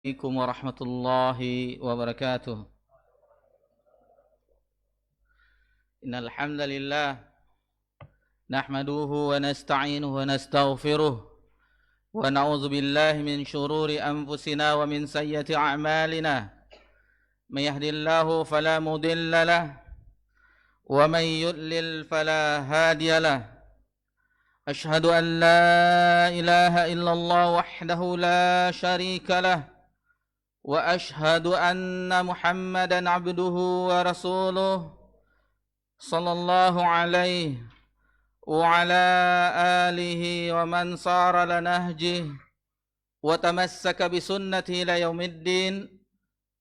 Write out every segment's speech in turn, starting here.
عليكم ورحمة الله وبركاته. إن الحمد لله نحمده ونستعينه ونستغفره ونعوذ بالله من شرور أنفسنا ومن سيئات أعمالنا. من يهد الله فلا مضل له ومن يضلل فلا هادي له. أشهد أن لا إله إلا الله وحده لا شريك له وأشهد أن محمدا عبده ورسوله صلى الله عليه وعلى آله ومن صار لنهجه وتمسك بسنته إلى يوم الدين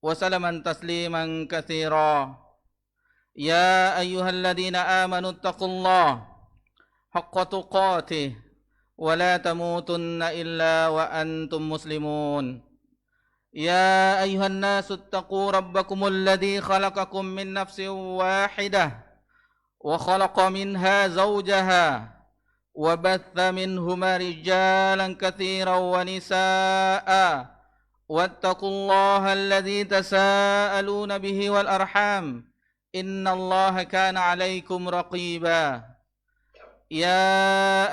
وسلم تسليما كثيرا. يا أيها الذين آمنوا اتقوا الله حق تقاته ولا تموتن إلا وأنتم مسلمون. يا أيها الناس اتقوا ربكم الذي خلقكم من نفس واحدة وخلق منها زوجها وبث منهما رجالا كثيرا ونساء واتقوا الله الذي تساءلون به والأرحام إن الله كان عليكم رقيبا. يا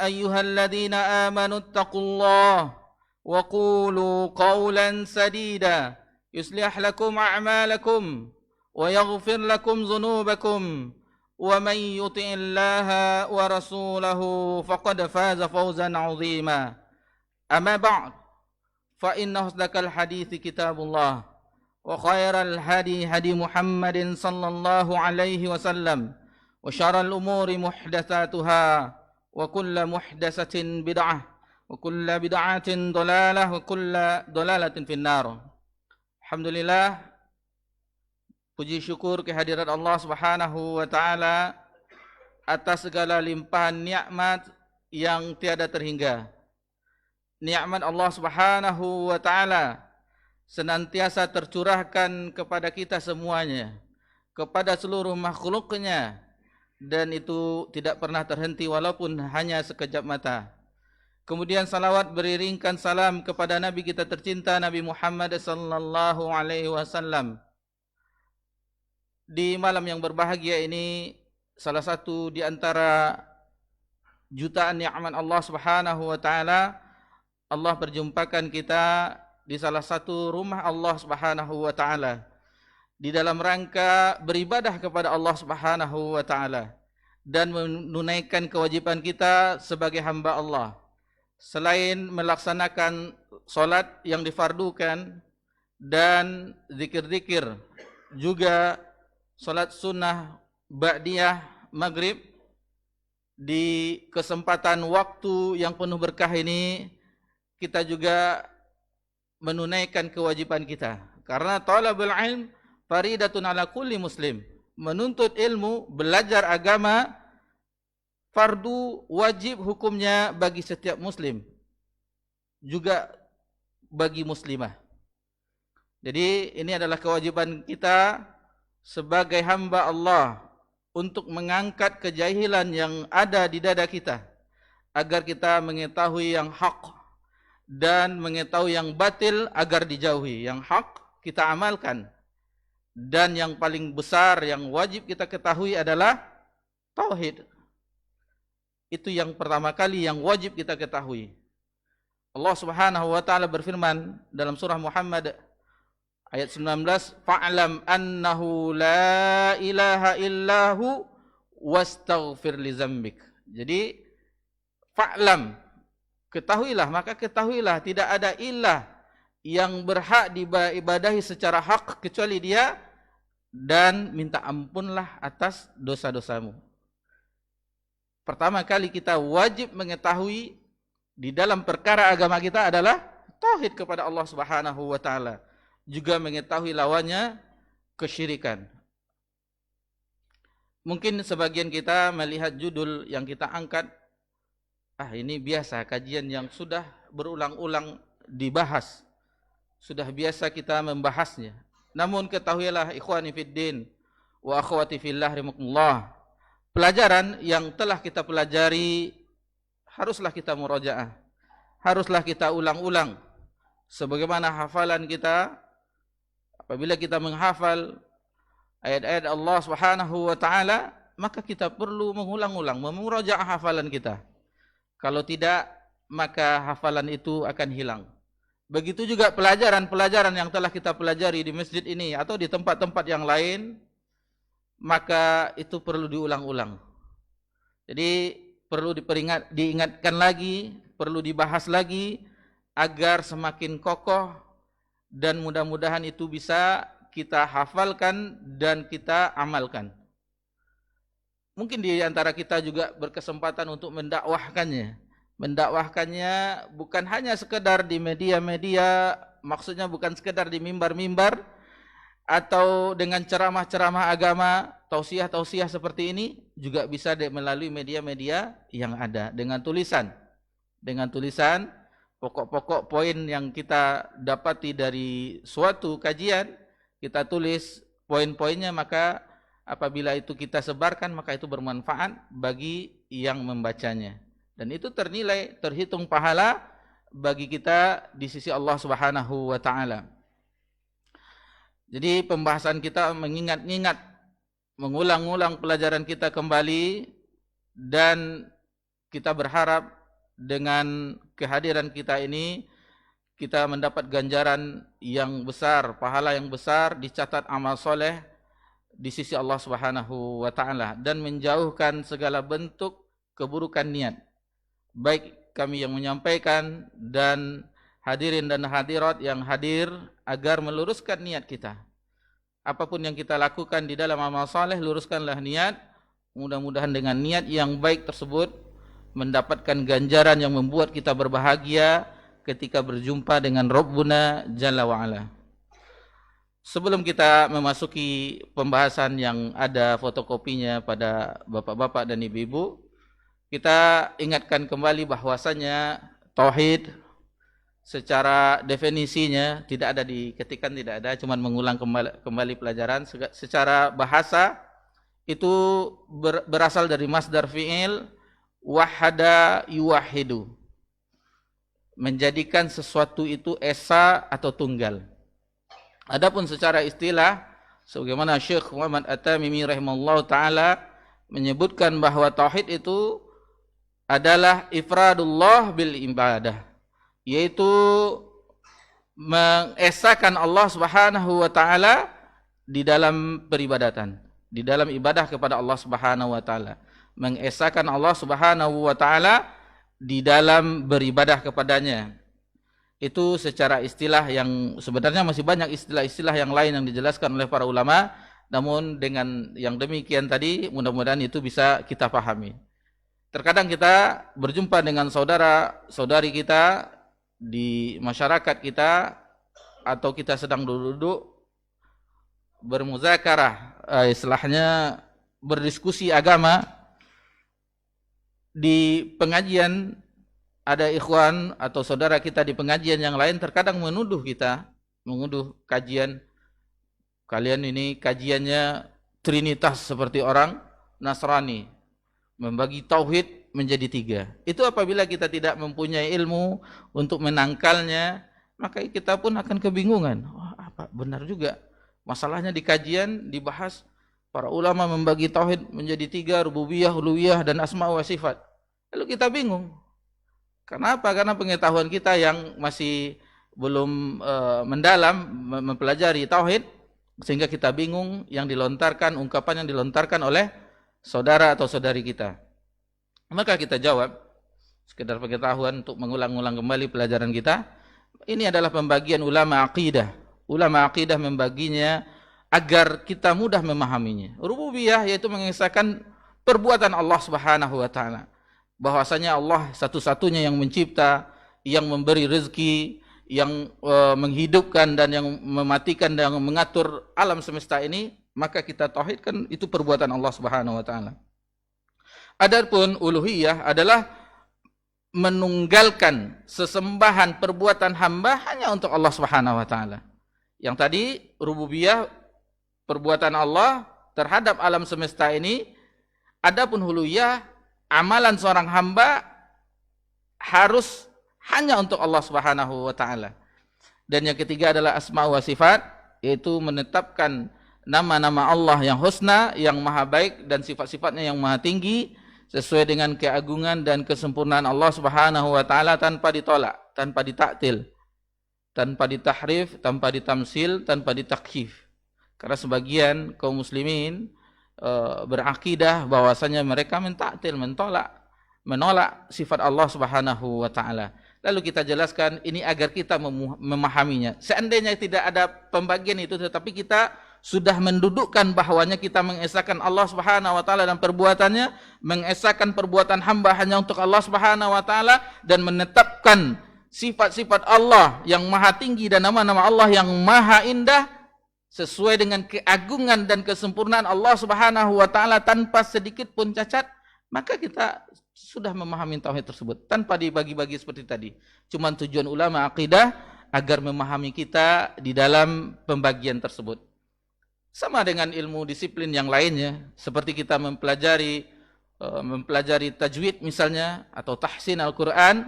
أيها الذين آمنوا اتقوا الله وقولوا قولا سديدا يصلح لكم أعمالكم ويغفر لكم ذنوبكم ومن يطع الله ورسوله فقد فاز فوزا عظيما. أما بعد فإن أصدق الحديث كتاب الله وخير الهدي هدي محمد صلى الله عليه وسلم وشر الأمور محدثاتها وكل محدثة بدعة وكل بدعة ضلالة وكل ضلالة في النار. Alhamdulillah, puji syukur kehadirat Allah Subhanahu wa taala atas segala limpahan nikmat yang tiada terhingga. Nikmat Allah Subhanahu wa taala senantiasa tercurahkan kepada kita semuanya, kepada seluruh makhluknya, dan itu tidak pernah terhenti walaupun hanya sekejap mata. Kemudian salawat beriringkan salam kepada Nabi kita tercinta Nabi Muhammad sallallahu alaihi wasallam. Di malam yang berbahagia ini, salah satu di antara jutaan nikmat Allah Subhanahu wa taala, Allah perjumpakan kita di salah satu rumah Allah Subhanahu wa taala di dalam rangka beribadah kepada Allah Subhanahu wa taala dan menunaikan kewajiban kita sebagai hamba Allah. Selain melaksanakan solat yang difardukan dan zikir-zikir, juga solat sunnah ba'diyah maghrib, di kesempatan waktu yang penuh berkah ini kita juga menunaikan kewajiban kita. Karena talabul ilm faridatun ala kulli muslim. Menuntut ilmu, belajar agama, fardu wajib hukumnya bagi setiap muslim, juga bagi muslimah. Jadi ini adalah kewajiban kita sebagai hamba Allah untuk mengangkat kejahilan yang ada di dada kita, agar kita mengetahui yang hak dan mengetahui yang batil agar dijauhi. Yang hak kita amalkan, dan yang paling besar yang wajib kita ketahui adalah tauhid. Itu yang pertama kali yang wajib kita ketahui. Allah Subhanahu wa taala berfirman dalam surah Muhammad ayat 19, fa'lam annahu la ilaha illahu wastaghfir li dzambik. Jadi fa'lam, ketahuilah, maka ketahuilah tidak ada ilah yang berhak diibadahi secara hak kecuali Dia, dan minta ampunlah atas dosa-dosamu. Pertama kali kita wajib mengetahui di dalam perkara agama kita adalah tauhid kepada Allah Subhanahu wa taala. Juga mengetahui lawannya kesyirikan. Mungkin sebagian kita melihat judul yang kita angkat, ini biasa, kajian yang sudah berulang-ulang dibahas. Sudah biasa kita membahasnya. Namun ketahuilah ikhwani fiddin wa akhwati fillah rahimakumullah, pelajaran yang telah kita pelajari haruslah kita murajaah, haruslah kita ulang-ulang sebagaimana hafalan kita. Apabila kita menghafal ayat-ayat Allah Subhanahu wa taala, maka kita perlu mengulang-ulang, memurajaah hafalan kita. Kalau tidak, maka hafalan itu akan hilang. Begitu juga pelajaran-pelajaran yang telah kita pelajari di masjid ini atau di tempat-tempat yang lain, maka itu perlu diulang-ulang. Jadi perlu diingatkan lagi, perlu dibahas lagi agar semakin kokoh dan mudah-mudahan itu bisa kita hafalkan dan kita amalkan. Mungkin di antara kita juga berkesempatan untuk mendakwahkannya. Mendakwahkannya bukan hanya sekedar di media-media, maksudnya bukan sekedar di mimbar-mimbar atau dengan ceramah-ceramah agama, tausiah-tausiah seperti ini, juga bisa melalui media-media yang ada dengan tulisan. Dengan tulisan pokok-pokok poin yang kita dapati dari suatu kajian, kita tulis poin-poinnya, maka apabila itu kita sebarkan, maka itu bermanfaat bagi yang membacanya. Dan itu terhitung pahala bagi kita di sisi Allah Subhanahu wa taala. Jadi pembahasan kita mengingat-ingat, mengulang-ulang pelajaran kita kembali, dan kita berharap dengan kehadiran kita ini kita mendapat ganjaran yang besar, pahala yang besar, dicatat amal soleh di sisi Allah Subhanahu wa taala dan menjauhkan segala bentuk keburukan niat. Baik kami yang menyampaikan dan hadirin dan hadirat yang hadir, agar meluruskan niat kita. Apapun yang kita lakukan di dalam amal soleh, luruskanlah niat. Mudah-mudahan dengan niat yang baik tersebut mendapatkan ganjaran yang membuat kita berbahagia ketika berjumpa dengan Rabbuna Jalla wa'ala. Sebelum kita memasuki pembahasan yang ada fotokopinya pada bapak-bapak dan ibu-ibu, kita ingatkan kembali bahwasanya tauhid secara definisinya tidak ada diketikan, tidak ada, cuma mengulang kembali pelajaran. Secara bahasa itu berasal dari masdar fi'il wahada yuwahidu, menjadikan sesuatu itu esa atau tunggal. Adapun secara istilah, sebagaimana Syekh Muhammad At-Tamimi rahimahullah ta'ala menyebutkan bahwa tauhid itu adalah ifradullah bil ibadah, yaitu mengesahkan Allah Subhanahu wa taala di dalam peribadatan, di dalam ibadah kepada Allah Subhanahu wa taala. Mengesahkan Allah Subhanahu wa taala di dalam beribadah kepadanya. Itu secara istilah, yang sebenarnya masih banyak istilah-istilah yang lain yang dijelaskan oleh para ulama, namun dengan yang demikian tadi mudah-mudahan itu bisa kita pahami. Terkadang kita berjumpa dengan saudara-saudari kita di masyarakat kita, atau kita sedang duduk bermuzakarah, istilahnya berdiskusi agama. Di pengajian ada ikhwan atau saudara kita di pengajian yang lain terkadang menuduh kita, menuduh kajian, kalian ini kajiannya trinitas seperti orang Nasrani, membagi tauhid menjadi 3. Itu apabila kita tidak mempunyai ilmu untuk menangkalnya, maka kita pun akan kebingungan. Wah, apa benar juga masalahnya di kajian dibahas para ulama membagi tauhid menjadi 3, rububiyah, uluhiyah, dan asma wa sifat. Lalu kita bingung. Kenapa? Karena pengetahuan kita yang masih belum mendalam mempelajari tauhid, sehingga kita bingung yang dilontarkan, ungkapan yang dilontarkan oleh saudara atau saudari kita. Maka kita jawab, sekedar pengetahuan untuk mengulang-ulang kembali pelajaran kita. Ini adalah pembagian ulama akidah. Ulama akidah membaginya agar kita mudah memahaminya. Rububiyah yaitu mengesahkan perbuatan Allah Subhanahu wa taala. Bahwasanya Allah satu-satunya yang mencipta, yang memberi rezeki, yang menghidupkan dan yang mematikan dan yang mengatur alam semesta ini, maka kita tauhidkan itu perbuatan Allah Subhanahu wa taala. Adapun uluhiyah adalah menunggalkan sesembahan perbuatan hamba hanya untuk Allah Subhanahu wa taala. Yang tadi rububiyah perbuatan Allah terhadap alam semesta ini, adapun uluhiyah amalan seorang hamba harus hanya untuk Allah Subhanahu wa taala. Dan yang ketiga adalah asma wa sifat, yaitu menetapkan nama-nama Allah yang husna, yang maha baik, dan sifat-sifatnya yang maha tinggi, sesuai dengan keagungan dan kesempurnaan Allah Subhanahu wa taala, tanpa ditolak, tanpa ditaktil, tanpa ditahrif, tanpa ditamsil, tanpa ditakhif. Karena sebagian kaum muslimin berakidah bahwasanya mereka mentaktil, menolak sifat Allah Subhanahu wa taala. Lalu kita jelaskan ini agar kita memahaminya. Seandainya tidak ada pembagian itu, tetapi kita sudah mendudukkan bahwanya kita mengesahkan Allah Subhanahu wa taala dan perbuatannya, mengesahkan perbuatan hamba hanya untuk Allah Subhanahu wa taala, dan menetapkan sifat-sifat Allah yang maha tinggi dan nama-nama Allah yang maha indah sesuai dengan keagungan dan kesempurnaan Allah Subhanahu wa taala tanpa sedikit pun cacat, maka kita sudah memahami tauhid tersebut tanpa dibagi-bagi seperti tadi. Cuma tujuan ulama akidah agar memahami kita di dalam pembagian tersebut. Sama dengan ilmu disiplin yang lainnya, seperti kita mempelajari tajwid misalnya, atau tahsin Al-Quran,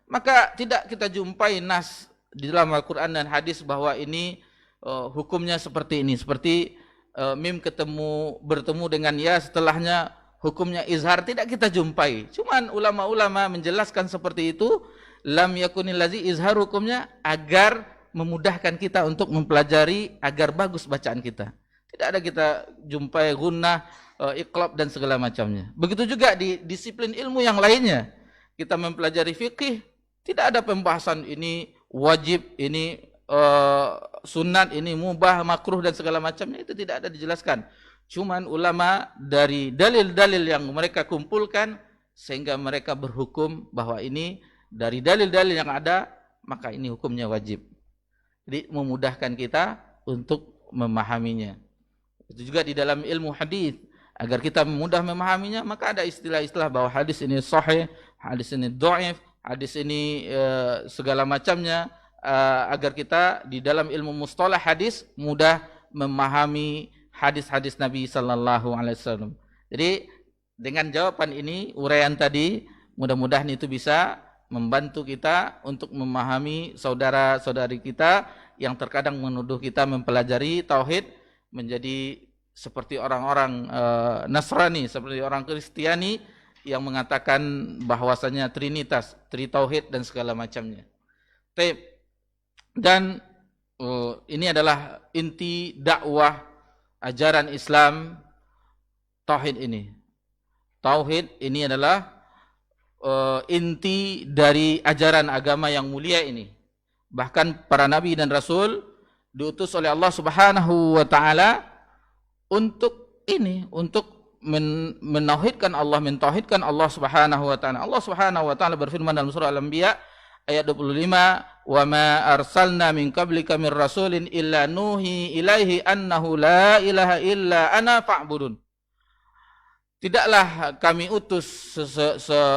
maka tidak kita jumpai nas di dalam Al-Quran dan hadis bahwa ini hukumnya seperti ini, seperti mim bertemu dengan ya setelahnya hukumnya izhar, tidak kita jumpai. Cuman ulama-ulama menjelaskan seperti itu, lam yakunil ladzi izhar, hukumnya agar memudahkan kita untuk mempelajari, agar bagus bacaan kita. Tidak ada kita jumpai gunnah, iqlab dan segala macamnya. Begitu juga di disiplin ilmu yang lainnya. Kita mempelajari fikih, tidak ada pembahasan ini wajib, ini sunat, ini mubah, makruh dan segala macamnya, itu tidak ada dijelaskan. Cuman ulama dari dalil-dalil yang mereka kumpulkan, sehingga mereka berhukum bahwa ini dari dalil-dalil yang ada, maka ini hukumnya wajib. Jadi memudahkan kita untuk memahaminya. Itu juga di dalam ilmu hadis, agar kita mudah memahaminya, maka ada istilah-istilah bahwa hadis ini sahih, hadis ini dhaif, hadis ini segala macamnya, agar kita di dalam ilmu mustalah hadis mudah memahami hadis-hadis Nabi sallallahu alaihi wasallam. Jadi dengan jawaban ini, uraian tadi, mudah-mudahan itu bisa membantu kita untuk memahami saudara-saudari kita yang terkadang menuduh kita mempelajari tauhid menjadi seperti orang-orang Nasrani, seperti orang Kristiani yang mengatakan bahwasanya trinitas, tritauhid dan segala macamnya. Dan ini adalah inti dakwah ajaran Islam, tauhid ini. Tauhid ini adalah inti dari ajaran agama yang mulia ini. Bahkan para nabi dan rasul diutus oleh Allah Subhanahu wa taala untuk ini, untuk mentauhidkan Allah, mentauhidkan Allah Subhanahu wa taala. Allah Subhanahu wa taala berfirman dalam surah Al-Anbiya ayat 25, wa ma arsalna min qablika min rasulin illa nuhi ilaihi annahu la ilaha illa ana fa'budun. Tidaklah kami utus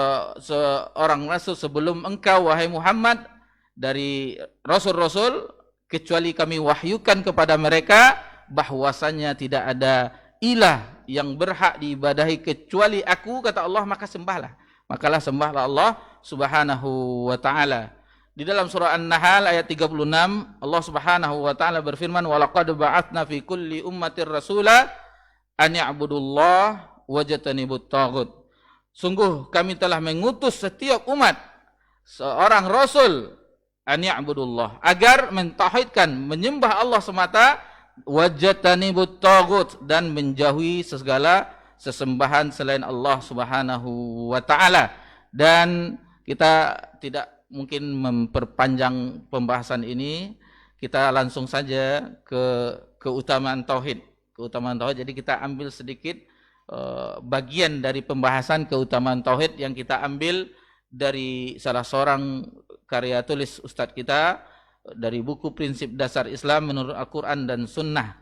seorang rasul sebelum engkau wahai Muhammad dari rasul-rasul, kecuali kami wahyukan kepada mereka bahwasanya tidak ada ilah yang berhak diibadahi kecuali aku, kata Allah, maka sembahlah Allah Subhanahu wa taala. Di dalam surah An-Nahl ayat 36, Allah Subhanahu wa taala berfirman, "Wa laqad ba'atsna fi kulli ummatir rasula an ya'budullah wajtanibut taghut." Sungguh kami telah mengutus setiap umat seorang rasul an ya'budullah, agar mentauhidkan, menyembah Allah semata, wajtanibut taghut, dan menjauhi segala sesembahan selain Allah Subhanahu wa taala. Dan kita tidak mungkin memperpanjang pembahasan ini, kita langsung saja ke keutamaan tauhid. Keutamaan tauhid, jadi kita ambil sedikit bagian dari pembahasan keutamaan tauhid yang kita ambil dari salah seorang karya tulis ustadz kita dari buku Prinsip Dasar Islam menurut Al-Quran dan Sunnah,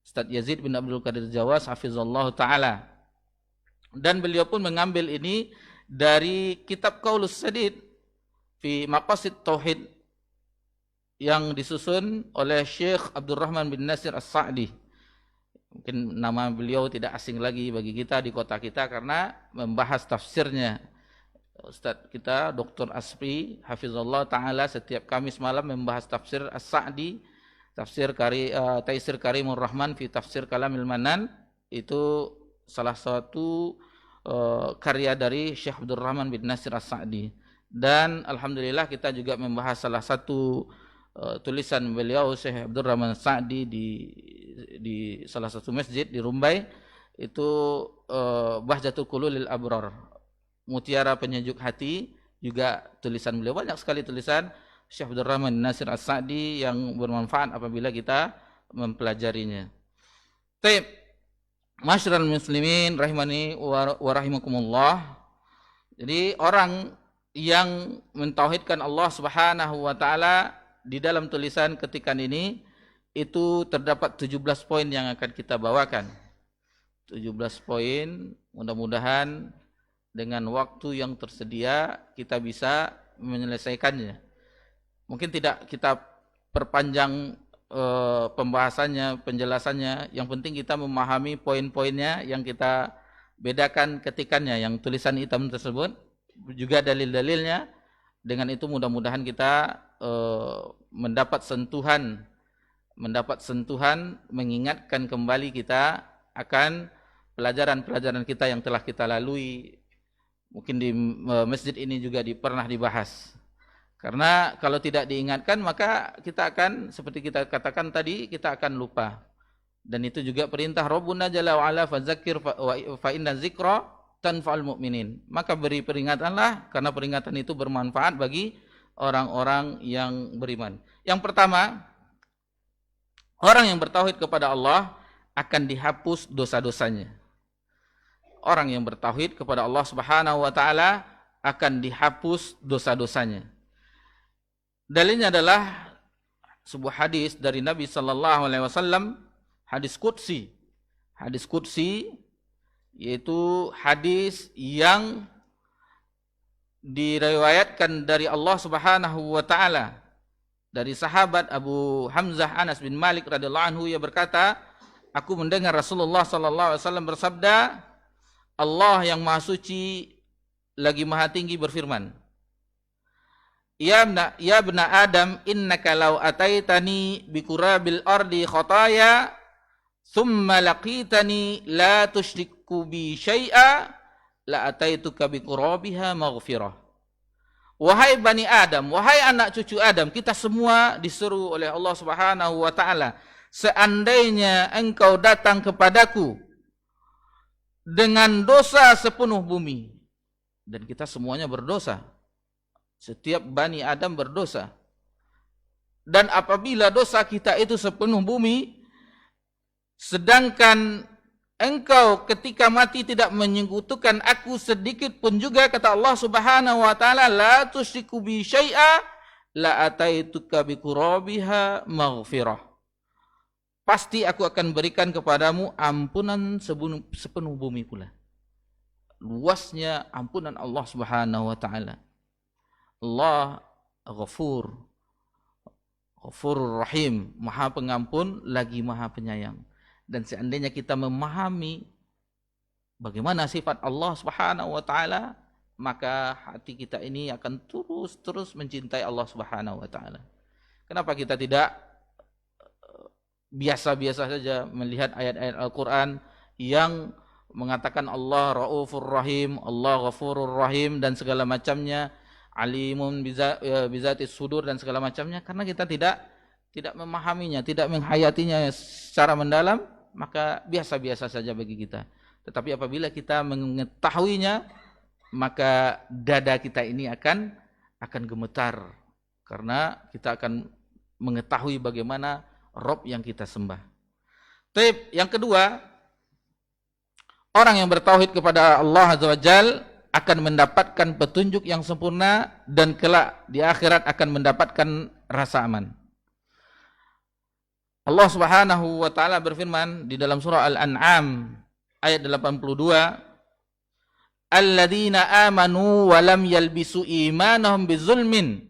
Ustadz Yazid bin Abdul Qadir Jawas hafizallahu ta'ala. Dan beliau pun mengambil ini dari kitab Qaulus Sadid fi Maqasid Tauhid yang disusun oleh Syekh Abdurrahman bin Nasir As-Sa'di. Mungkin nama beliau tidak asing lagi bagi kita di kota kita karena membahas tafsirnya Ustaz kita Dr. Asfi hafizallah taala setiap Kamis malam membahas tafsir As-Sa'di, Taisir Karimur Rahman fi Tafsir Kalamil Manan. Itu salah satu karya dari Syekh Abdul Rahman bin Nasir As-Sa'di. Dan alhamdulillah kita juga membahas salah satu tulisan beliau Syekh Abdul Rahman As-Sa'di di salah satu masjid di Rumbai. Itu Bahjatul Qululil Abrar, Mutiara Penyejuk Hati, juga tulisan beliau. Banyak sekali tulisan Syekh Abdul Rahman Nasir As-Sa'di yang bermanfaat apabila kita mempelajarinya. Taib, masyarul muslimin rahimani wa rahimakumullah. Jadi orang yang mentauhidkan Allah Subhanahu wa taala di dalam tulisan ketikan ini itu terdapat 17 poin yang akan kita bawakan. 17 poin, mudah-mudahan dengan waktu yang tersedia kita bisa menyelesaikannya. Mungkin tidak kita perpanjang pembahasannya, penjelasannya. Yang penting kita memahami poin-poinnya yang kita bedakan ketikannya, yang tulisan hitam tersebut, juga dalil-dalilnya. Dengan itu mudah-mudahan kita mendapat sentuhan mengingatkan kembali kita akan pelajaran-pelajaran kita yang telah kita lalui. Mungkin di masjid ini juga pernah dibahas. Karena kalau tidak diingatkan maka kita akan, seperti kita katakan tadi, kita akan lupa. Dan itu juga perintah Rabbuna Jalla wa Ala fadzakir fa inna dzikra tanfa'ul mu'minin. Maka beri peringatanlah karena peringatan itu bermanfaat bagi orang-orang yang beriman. Yang pertama, orang yang bertauhid kepada Allah akan dihapus dosa-dosanya. Orang yang bertauhid kepada Allah Subhanahu wa taala akan dihapus dosa-dosanya. Dalilnya adalah sebuah hadis dari Nabi sallallahu alaihi wasallam, hadis qudsi. Hadis qudsi yaitu hadis yang diriwayatkan dari Allah Subhanahu wa taala dari sahabat Abu Hamzah Anas bin Malik radhiyallahu anhu. Ia berkata, aku mendengar Rasulullah sallallahu alaihi wasallam bersabda, Allah yang Maha Suci lagi Maha Tinggi berfirman, Ya bna Adam, innaka law ataitani bikurabil ardi khataya, thumma laqitani la tusyriku bi syai'a, la ataituka bikurabiha maghfirah. Wahai Bani Adam, wahai anak cucu Adam, kita semua disuruh oleh Allah Subhanahu wa taala, seandainya engkau datang kepadaku dengan dosa sepenuh bumi, dan kita semuanya berdosa, setiap Bani Adam berdosa, dan apabila dosa kita itu sepenuh bumi, sedangkan engkau ketika mati tidak menyekutukan aku sedikit pun juga, kata Allah Subhanahu wa taala, la tusyriku bi syai'a la ataituka bi qurabiha maghfirah. Pasti aku akan berikan kepadamu ampunan sepenuh bumi pula. Luasnya ampunan Allah Subhanahu wa taala. Allah Ghafur, Ghafurur Rahim, Maha Pengampun lagi Maha Penyayang. Dan seandainya kita memahami bagaimana sifat Allah Subhanahu wa taala, maka hati kita ini akan terus mencintai Allah Subhanahu wa taala. Kenapa kita tidak biasa-biasa saja melihat ayat-ayat Al-Quran yang mengatakan Allah Raufur Rahim, Allah Ghafurur Rahim dan segala macamnya, Alimun bizatis sudur dan segala macamnya? Karena kita tidak memahaminya, tidak menghayatinya secara mendalam, maka biasa-biasa saja bagi kita. Tetapi apabila kita mengetahuinya, maka dada kita ini akan gemetar, karena kita akan mengetahui bagaimana Rob yang kita sembah. Tip yang kedua, orang yang bertauhid kepada Allah Azza wa Jal akan mendapatkan petunjuk yang sempurna dan kelak di akhirat akan mendapatkan rasa aman. Allah Subhanahu wa taala berfirman di dalam surah Al-An'am ayat 82, Alladzina amanu wa lam yalbisu imanahum bizulmin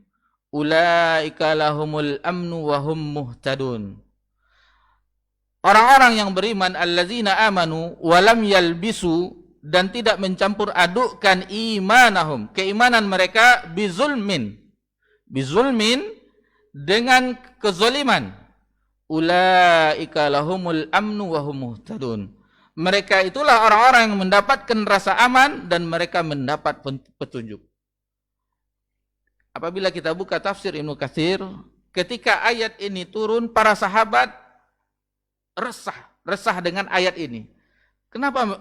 ulaika lahumul amnu wa hum muhtadun. Orang-orang yang beriman, alladzina amanu wa lam yalbisu, dan tidak mencampur adukkan imanahum, keimanan mereka, bizulmin dengan kezaliman. Ulaika lahumul amnu wa hum muhtadun. Mereka itulah orang-orang yang mendapatkan rasa aman dan mereka mendapat petunjuk. Apabila kita buka tafsir Ibnu Katsir, ketika ayat ini turun, para sahabat resah dengan ayat ini. Kenapa?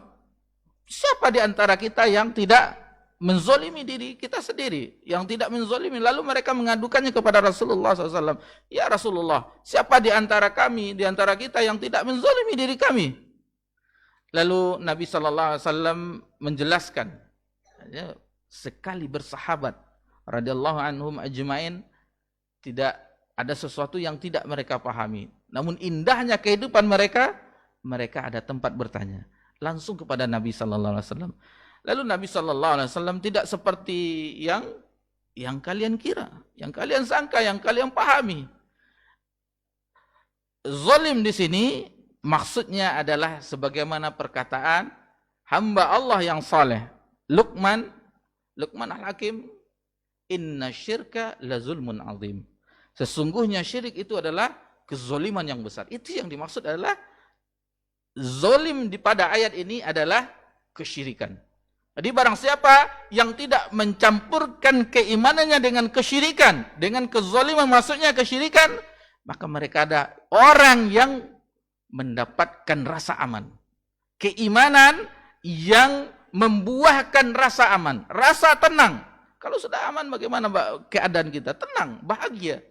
Siapa di antara kita yang tidak menzolimi diri kita sendiri, yang tidak menzolimi? Lalu mereka mengadukannya kepada Rasulullah SAW. Ya Rasulullah, siapa di antara kami, di antara kita yang tidak menzolimi diri kami? Lalu Nabi SAW menjelaskan, ya, sekali bersahabat radhiyallahu anhum ajmain, tidak ada sesuatu yang tidak mereka pahami. Namun indahnya kehidupan mereka ada tempat bertanya langsung kepada Nabi sallallahu alaihi wasallam. Lalu Nabi sallallahu alaihi wasallam tidak seperti yang kalian kira, yang kalian sangka, yang kalian pahami. Zalim di sini maksudnya adalah sebagaimana perkataan hamba Allah yang saleh, Luqman Al-Hakim, inna syirka la zulmun azim. Sesungguhnya syirik itu adalah kezaliman yang besar. Itu yang dimaksud adalah zalim pada ayat ini adalah kesyirikan. Jadi barang siapa yang tidak mencampurkan keimanannya dengan kesyirikan, dengan kezaliman maksudnya kesyirikan, maka mereka ada orang yang mendapatkan rasa aman. Keimanan yang membuahkan rasa aman, rasa tenang. Kalau sudah aman, bagaimana keadaan kita? Tenang, bahagia.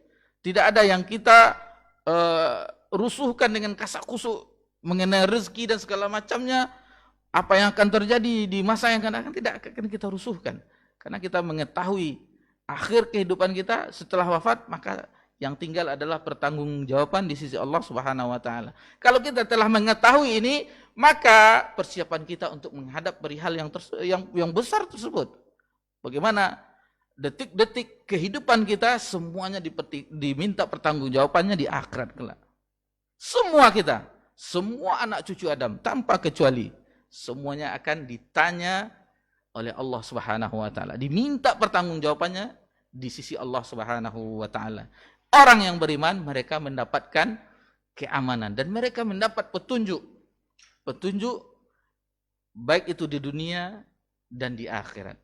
Tidak ada yang kita rusuhkan dengan kasak kusuk mengenai rezeki dan segala macamnya. Apa yang akan terjadi di masa yang akan tidak akan kita rusuhkan. Karena kita mengetahui akhir kehidupan kita setelah wafat, maka yang tinggal adalah pertanggungjawaban di sisi Allah Subhanahu wa taala. Kalau kita telah mengetahui ini, maka persiapan kita untuk menghadap perihal yang besar tersebut. Bagaimana detik-detik kehidupan kita semuanya diminta pertanggungjawabannya di akhirat kelak. Semua kita, semua anak cucu Adam tanpa kecuali, semuanya akan ditanya oleh Allah Subhanahu wa taala. Diminta pertanggungjawabannya di sisi Allah Subhanahu wa taala. Orang yang beriman mereka mendapatkan keamanan dan mereka mendapat petunjuk. Petunjuk baik itu di dunia dan di akhirat.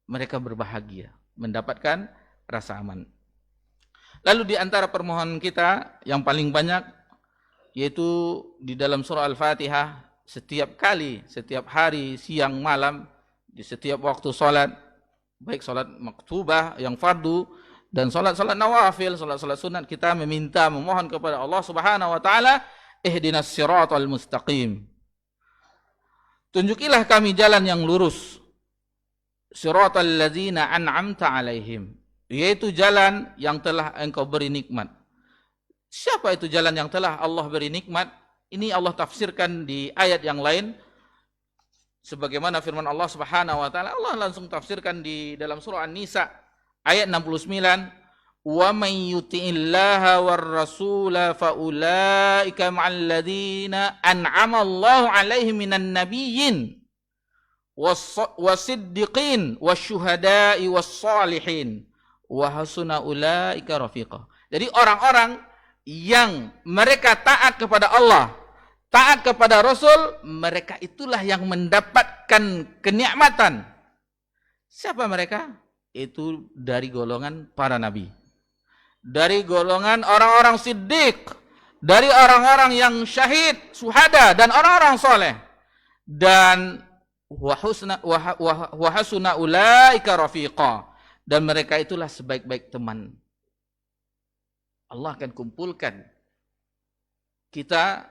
Mereka berbahagia, mendapatkan rasa aman. Lalu di antara permohonan kita yang paling banyak, yaitu di dalam surah Al-Fatihah, setiap kali, setiap hari, siang, malam, di setiap waktu sholat, baik sholat maktubah yang fardu, dan sholat-sholat nawafil, sholat-sholat sunat, kita meminta, memohon kepada Allah Subhanahu wa taala, ihdinas siratal mustaqim. Tunjukilah kami jalan yang lurus. Siratal ladzina an'amta alaihim, yaitu jalan yang telah engkau beri nikmat. Siapa itu jalan yang telah Allah beri nikmat? Ini Allah tafsirkan di ayat yang lain sebagaimana firman Allah Subhanahu wa taala. Allah langsung tafsirkan di dalam surah An-Nisa ayat 69, "Wa may yuti'illaha war rasula fa ulaika ma'al ladzina an'ama Allahu 'alaihim minan nabiyyin wasiddiqin wasyuhada'i wassalihin wa hasuna ulaika rafiqa." Jadi orang-orang yang mereka taat kepada Allah, taat kepada Rasul, mereka itulah yang mendapatkan kenikmatan. Siapa mereka? Itu dari golongan para nabi, dari golongan orang-orang siddiq, dari orang-orang yang syahid, syuhada, dan orang-orang soleh. Dan wa hasuna ulaika rafiqa, dan mereka itulah sebaik-baik teman. Allah akan kumpulkan kita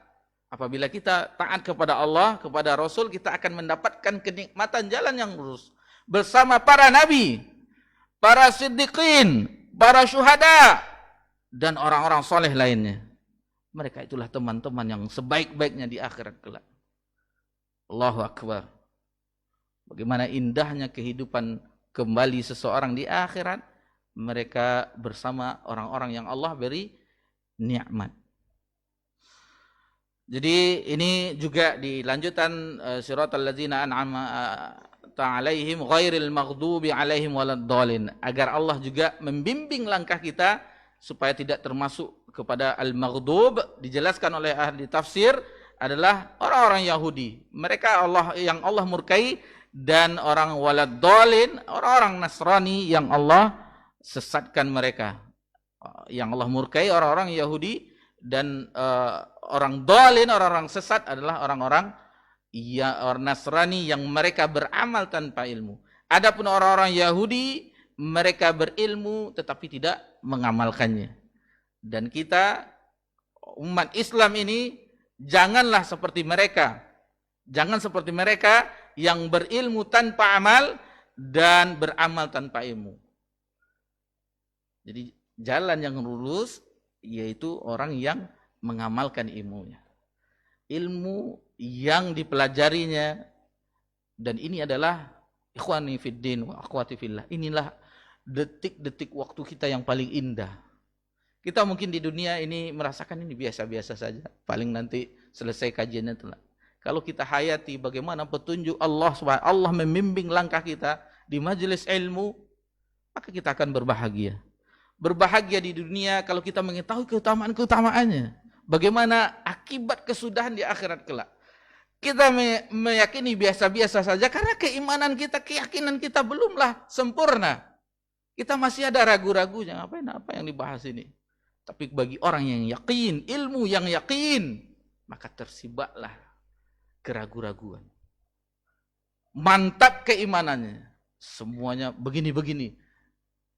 apabila kita taat kepada Allah, kepada Rasul, kita akan mendapatkan kenikmatan jalan yang lurus bersama para nabi, para siddiqin, para syuhada, dan orang-orang soleh lainnya. Mereka itulah teman-teman yang sebaik-baiknya di akhirat kelak. Allahu Akbar. Bagaimana indahnya kehidupan kembali seseorang di akhirat, mereka bersama orang-orang yang Allah beri nikmat. Jadi ini juga di lanjutan siratal ladzina an'ama ta'alaihim ghairil maghdubi alaihim waladdallin, agar Allah juga membimbing langkah kita supaya tidak termasuk kepada al-maghdub. Dijelaskan oleh ahli tafsir adalah orang-orang Yahudi, mereka yang Allah murkai, dan orang waladdallin, orang-orang Nasrani yang Allah sesatkan mereka. Yang Allah murkai orang-orang Yahudi, dan orang dalin, orang-orang sesat adalah orang-orang orang Nasrani yang mereka beramal tanpa ilmu. Adapun orang-orang Yahudi, mereka berilmu tetapi tidak mengamalkannya. Dan kita umat Islam ini janganlah seperti mereka. Jangan seperti mereka yang berilmu tanpa amal dan beramal tanpa ilmu. Jadi jalan yang lurus yaitu orang yang mengamalkan ilmunya. Ilmu yang dipelajarinya, dan ini adalah ikhwani fiddin wa akhwati fillah. Inilah detik-detik waktu kita yang paling indah. Kita mungkin di dunia ini merasakan ini biasa-biasa saja. Paling nanti selesai kajiannya telah. Kalau kita hayati bagaimana petunjuk Allah SWT, Allah membimbing langkah kita di majelis ilmu, maka kita akan berbahagia. Berbahagia di dunia kalau kita mengetahui keutamaan-keutamaannya. Bagaimana akibat kesudahan di akhirat kelak. Kita meyakini biasa-biasa saja karena keimanan kita, keyakinan kita belumlah sempurna. Kita masih ada ragu-ragunya, ngapain apa yang dibahas ini. Tapi bagi orang yang yakin, ilmu yang yakin, maka tersibaklah keragu-raguan. Mantap keimanannya. Semuanya begini-begini.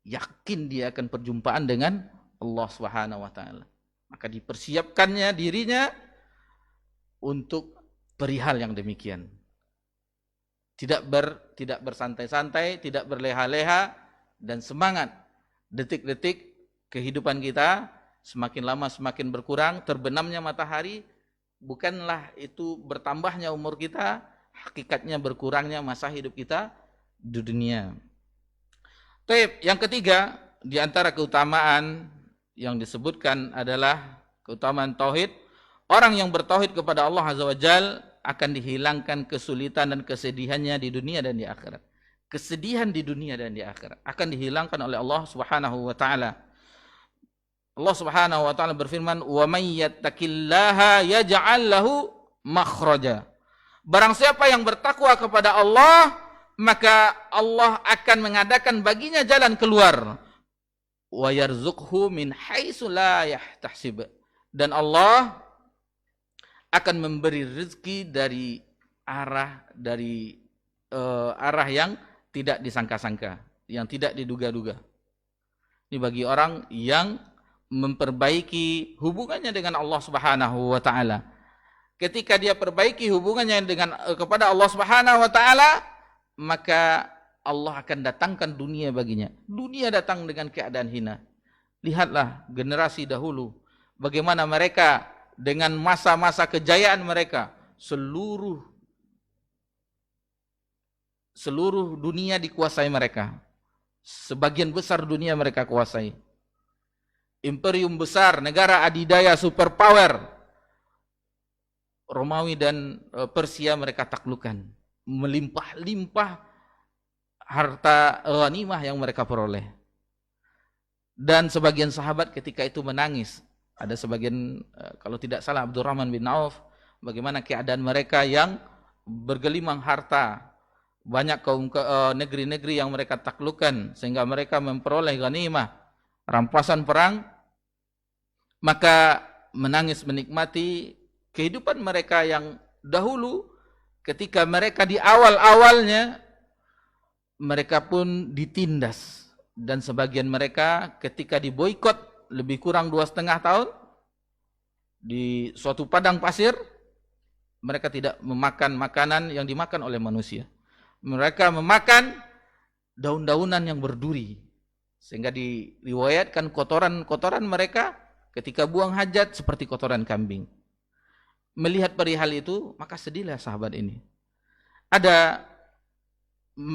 Yakin dia akan perjumpaan dengan Allah Subhanahu wa taala. Maka dipersiapkannya dirinya untuk perihal yang demikian. Tidak bersantai-santai, tidak berleha-leha, dan semangat. Detik-detik kehidupan kita semakin lama semakin berkurang, terbenamnya matahari bukanlah itu bertambahnya umur kita, hakikatnya berkurangnya masa hidup kita di dunia. Taib, yang ketiga di antara keutamaan yang disebutkan adalah keutamaan tauhid. Orang yang bertauhid kepada Allah Azza wa Jalla akan dihilangkan kesulitan dan kesedihannya di dunia dan di akhirat. Kesedihan di dunia dan di akhirat akan dihilangkan oleh Allah Subhanahu wa taala. Allah Subhanahu wa taala berfirman, "Wa may yattaqillaha yaj'al lahu makhraja." Barang siapa yang bertakwa kepada Allah, maka Allah akan mengadakan baginya jalan keluar. Wa yarzuqhu min haitsu la yahtasib. Dan Allah akan memberi rezeki dari arah yang tidak disangka-sangka, yang tidak diduga-duga. Ini bagi orang yang memperbaiki hubungannya dengan Allah Subhanahu wa taala. Ketika dia perbaiki hubungannya kepada Allah Subhanahu wa taala, maka Allah akan datangkan dunia baginya. Dunia datang dengan keadaan hina. Lihatlah generasi dahulu, bagaimana mereka dengan masa-masa kejayaan mereka, seluruh dunia dikuasai mereka. Sebagian besar dunia mereka kuasai. Imperium besar, negara adidaya, superpower, Romawi dan Persia mereka taklukkan. Melimpah-limpah harta ghanimah yang mereka peroleh. Dan sebagian sahabat ketika itu menangis. Ada sebagian, kalau tidak salah Abdurrahman bin Auf, bagaimana keadaan mereka yang bergelimang harta. Banyak negeri-negeri yang mereka taklukkan sehingga mereka memperoleh ghanimah, rampasan perang. Maka menangis menikmati kehidupan mereka yang dahulu. Ketika mereka di awal-awalnya, mereka pun ditindas. Dan sebagian mereka ketika diboikot lebih kurang 2,5 tahun di suatu padang pasir, mereka tidak memakan makanan yang dimakan oleh manusia. Mereka memakan daun-daunan yang berduri. Sehingga diriwayatkan kotoran-kotoran mereka ketika buang hajat seperti kotoran kambing. Melihat perihal itu, maka sedihlah sahabat ini. Ada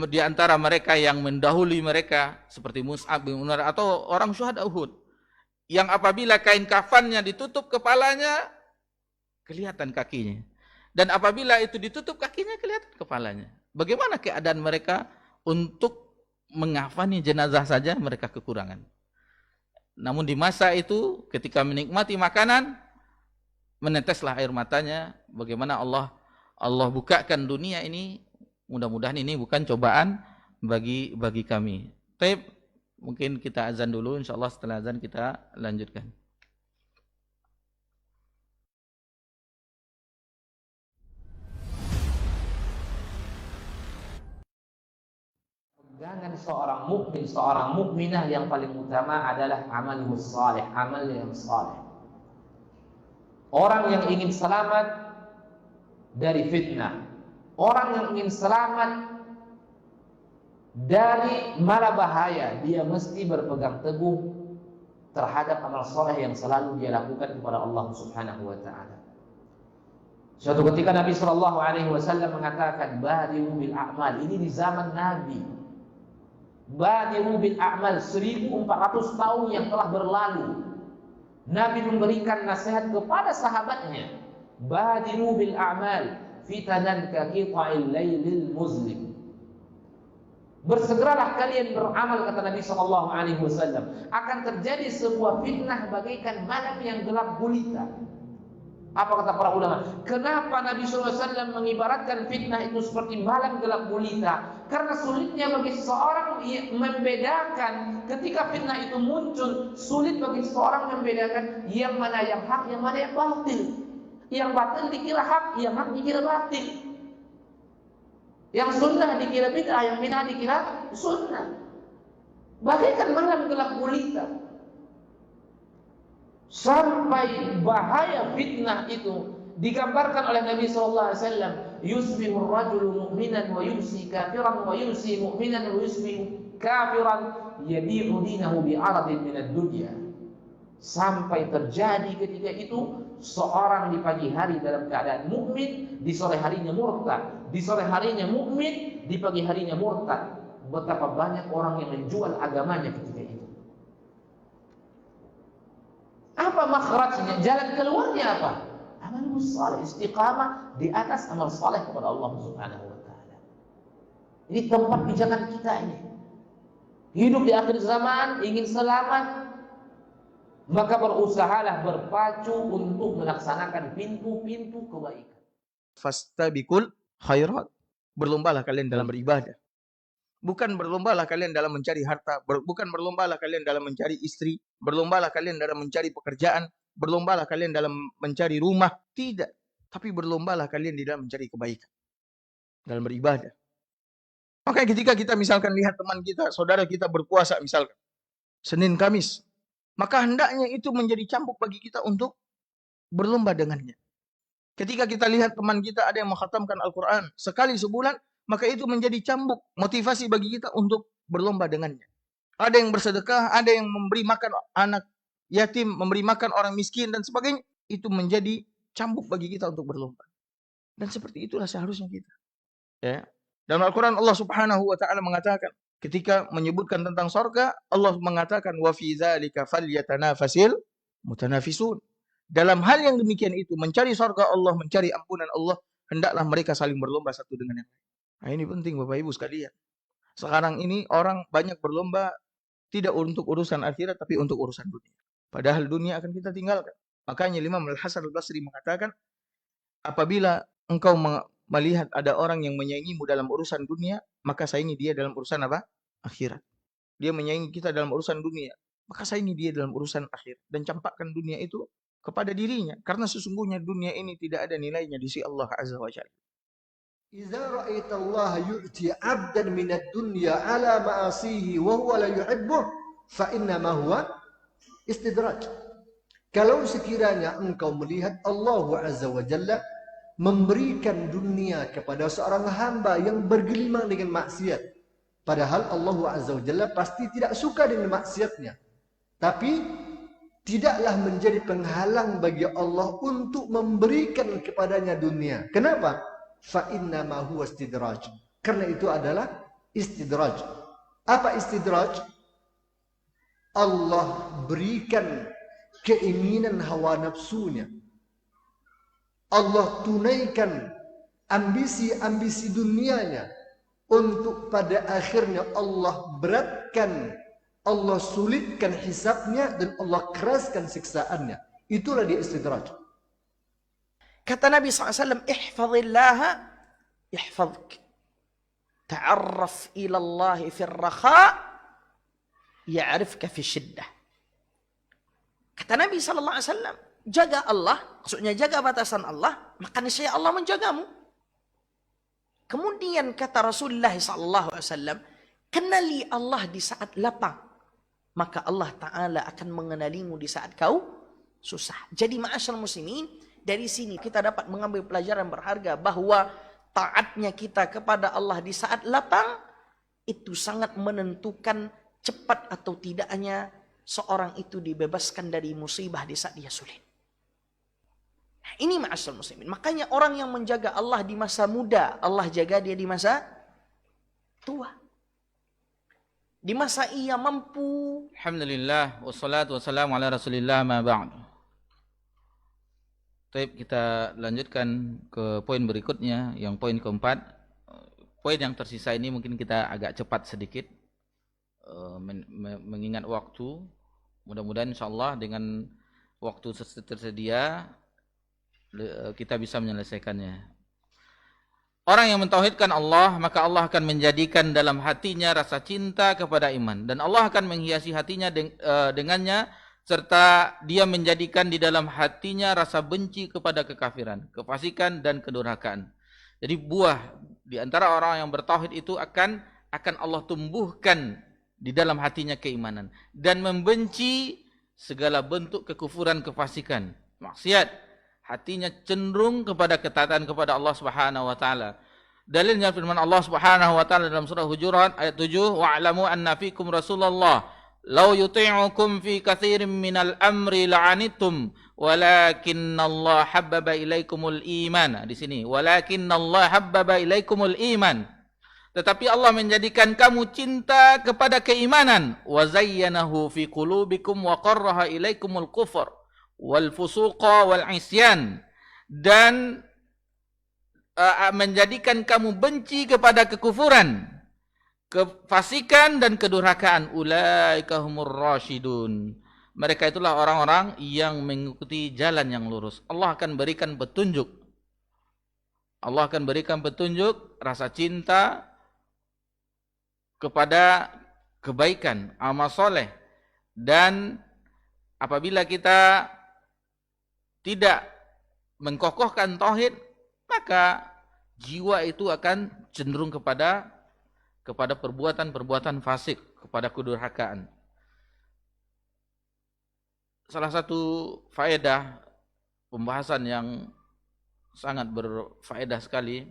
di antara mereka yang mendahului mereka, seperti Mus'ab bin Umair atau orang syuhada Uhud, yang apabila kain kafannya ditutup kepalanya, kelihatan kakinya. Dan apabila itu ditutup kakinya, kelihatan kepalanya. Bagaimana keadaan mereka untuk mengafani jenazah saja mereka kekurangan. Namun di masa itu ketika menikmati makanan, meneteslah air matanya. Bagaimana Allah bukakan dunia ini. Mudah-mudahan ini bukan cobaan bagi kami. Tapi mungkin kita azan dulu, insyaallah setelah azan kita lanjutkan. Pegangan seorang mukmin, seorang mukminah yang paling utama adalah amalus saleh, amal yang saleh. Orang yang ingin selamat dari fitnah, orang yang ingin selamat dari mara bahaya, dia mesti berpegang teguh terhadap amal saleh yang selalu dia lakukan kepada Allah Subhanahu wa taala. Suatu ketika Nabi sallallahu alaihi wasallam mengatakan, "Badiru bil a'mal." Ini di zaman Nabi. Badiru bil a'mal, 1400 tahun yang telah berlalu. Nabi memberikan nasihat kepada sahabatnya, "Badiru bil a'mal, fitanan ka qita'il lailil muzlim." Bersegeralah kalian beramal, kata Nabi sallallahu alaihi wasallam. Akan terjadi sebuah fitnah bagaikan malam yang gelap gulita. Apa kata para ulama? Kenapa Nabi SAW mengibaratkan fitnah itu seperti malam gelap gulita? Karena sulitnya bagi seseorang membedakan ketika fitnah itu muncul. Sulit bagi seseorang membedakan yang mana yang hak, yang mana yang batil. Yang batil dikira hak, yang hak dikira batil. Yang sunnah dikira bid'ah, yang bid'ah dikira sunnah. Bagaikan malam gelap gulita. Sampai bahaya fitnah itu digambarkan oleh Nabi sallallahu alaihi wasallam, yusbihu ar-rajulu mu'minan wa yumsi kafiran wa yumsi mu'minan wa yusbihu kafiran yabi'u dinahu bi'aradin min ad-dunya. Sampai terjadi ketika itu seorang di pagi hari dalam keadaan mukmin, di sore harinya murtad, di sore harinya mukmin, di pagi harinya murtad. Betapa banyak orang yang menjual agamanya ketika itu. Apa makhrajnya? Jalan keluarnya apa? Amal saleh, istiqamah di atas amal saleh kepada Allah Subhanahu wa taala. Ini tempat pijakan kita ini. Hidup di akhir zaman, ingin selamat, maka berusahalah berpacu untuk melaksanakan pintu-pintu kebaikan. Fastabiqul khairat. Berlombalah kalian dalam beribadah. Bukan berlombalah kalian dalam mencari harta, bukan berlombalah kalian dalam mencari istri, berlombalah kalian dalam mencari pekerjaan, berlombalah kalian dalam mencari rumah, tidak. Tapi berlombalah kalian di dalam mencari kebaikan, dalam beribadah. Maka ketika kita misalkan lihat teman kita, saudara kita berpuasa misalkan, Senin Kamis, maka hendaknya itu menjadi cambuk bagi kita untuk berlomba dengannya. Ketika kita lihat teman kita ada yang mengkhatamkan Al-Quran sekali sebulan, maka itu menjadi cambuk, motivasi bagi kita untuk berlomba dengannya. Ada yang bersedekah, ada yang memberi makan anak yatim, memberi makan orang miskin dan sebagainya. Itu menjadi cambuk bagi kita untuk berlomba. Dan seperti itulah seharusnya kita. Ya. Dalam Al-Quran Allah Subhanahu wa taala mengatakan, ketika menyebutkan tentang surga, Allah mengatakan wa fi dzalika falyatanafasil mutanafisun. Dalam hal yang demikian itu, mencari surga Allah, mencari ampunan Allah, hendaklah mereka saling berlomba satu dengan yang lain. Nah, ini penting Bapak Ibu sekalian. Sekarang ini orang banyak berlomba tidak untuk urusan akhirat tapi untuk urusan dunia. Padahal dunia akan kita tinggalkan. Makanya Imam Al-Hasan Al-Basri mengatakan, apabila engkau melihat ada orang yang menyaingimu dalam urusan dunia, maka saingi dia dalam urusan apa? Akhirat. Dia menyaingi kita dalam urusan dunia, maka saingi dia dalam urusan akhirat. Dan campakkan dunia itu kepada dirinya. Karena sesungguhnya dunia ini tidak ada nilainya di sisi Allah Azza wa Jalla. إذا رأيت الله يؤتي عبدا من الدنيا على معاصيه وهو لا يحبه فإنما هو استدراج. Kalau sekiranya engkau melihat Allah Azza wa Jalla memberikan dunia kepada seorang hamba yang bergelimang dengan maksiat, padahal Allah Azza wa Jalla pasti tidak suka dengan maksiatnya, tapi tidaklah menjadi penghalang bagi Allah untuk memberikan kepadanya dunia. Kenapa? Fa'innama huwa istidraj. Karena itu adalah istidraj. Apa istidraj? Allah berikan keinginan hawa nafsunya. Allah tunaikan ambisi-ambisi dunianya, untuk pada akhirnya Allah beratkan, Allah sulitkan hisabnya, dan Allah keraskan siksaannya. Itulah dia istidraj. Kata Nabi SAW, ihfazillaha yahfazuk. Ta'arraf ila Allah fi ar-rakha ya'rifka fi syiddah. Kata Nabi SAW, jaga Allah, maksudnya jaga batasan Allah, maka niscaya Allah menjagamu. Kemudian kata Rasulullah SAW, kenali Allah di saat lapang, maka Allah Ta'ala akan mengenalimu di saat kau susah. Jadi ma'asyar muslimin, dari sini kita dapat mengambil pelajaran berharga bahwa taatnya kita kepada Allah di saat lapang itu sangat menentukan cepat atau tidaknya seorang itu dibebaskan dari musibah di saat dia sulit. Nah, ini ma'asyar muslimin. Makanya orang yang menjaga Allah di masa muda, Allah jaga dia di masa tua. Di masa ia mampu. Alhamdulillah, wassalatu wassalamu ala rasulillah ma ba'd. Baik, kita lanjutkan ke poin berikutnya, yang poin keempat. Poin yang tersisa ini mungkin kita agak cepat sedikit, mengingat waktu. Mudah-mudahan insyaAllah dengan waktu tersedia, kita bisa menyelesaikannya. Orang yang mentauhidkan Allah, maka Allah akan menjadikan dalam hatinya rasa cinta kepada iman. Dan Allah akan menghiasi hatinya dengannya, serta dia menjadikan di dalam hatinya rasa benci kepada kekafiran, kefasikan dan kedurhakaan. Jadi buah di antara orang yang bertauhid itu akan Allah tumbuhkan di dalam hatinya keimanan dan membenci segala bentuk kekufuran, kefasikan, maksiat. Hatinya cenderung kepada ketaatan kepada Allah Subhanahu wa taala. Dalilnya firman Allah Subhanahu wa taala dalam surah Hujurat ayat 7, wa'lamu anna fikum Rasulullah law yuti'ukum fi katsirin minal amri la'anitum walakinnallaha habbaba ilaikumul iman. Di sini walakinnallaha habbaba ilaikumul iman. Tetapi Allah menjadikan kamu cinta kepada keimanan, wa zayyanahu fi qulubikum wa qarraha ilaikumul kufur wal fusuqa wal isyan, dan menjadikan kamu benci kepada kekufuran, kefasikan dan kedurhakaan. Ulaika humur rasyidun. Mereka itulah orang-orang yang mengikuti jalan yang lurus. Allah akan berikan petunjuk. Allah akan berikan petunjuk, rasa cinta kepada kebaikan, amal soleh. Dan apabila kita tidak mengkokohkan tauhid, maka jiwa itu akan cenderung kepada perbuatan-perbuatan fasik, kepada kedurhakaan. Salah satu faedah pembahasan yang sangat berfaedah sekali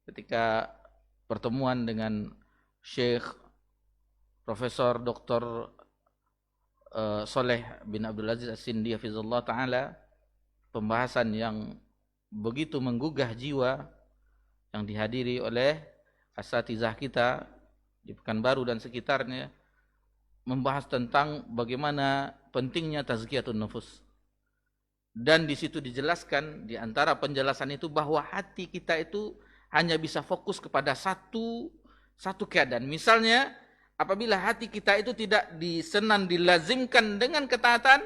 ketika pertemuan dengan Syekh Profesor Dr. Saleh bin Abdul Aziz As-Sindi hafizallahu taala, pembahasan yang begitu menggugah jiwa yang dihadiri oleh asatizah kita di Pekanbaru dan sekitarnya, membahas tentang bagaimana pentingnya tazkiyatun nufus. Dan di situ dijelaskan, di antara penjelasan itu, bahwa hati kita itu hanya bisa fokus kepada satu keadaan. Misalnya, apabila hati kita itu tidak dilazimkan dengan ketaatan,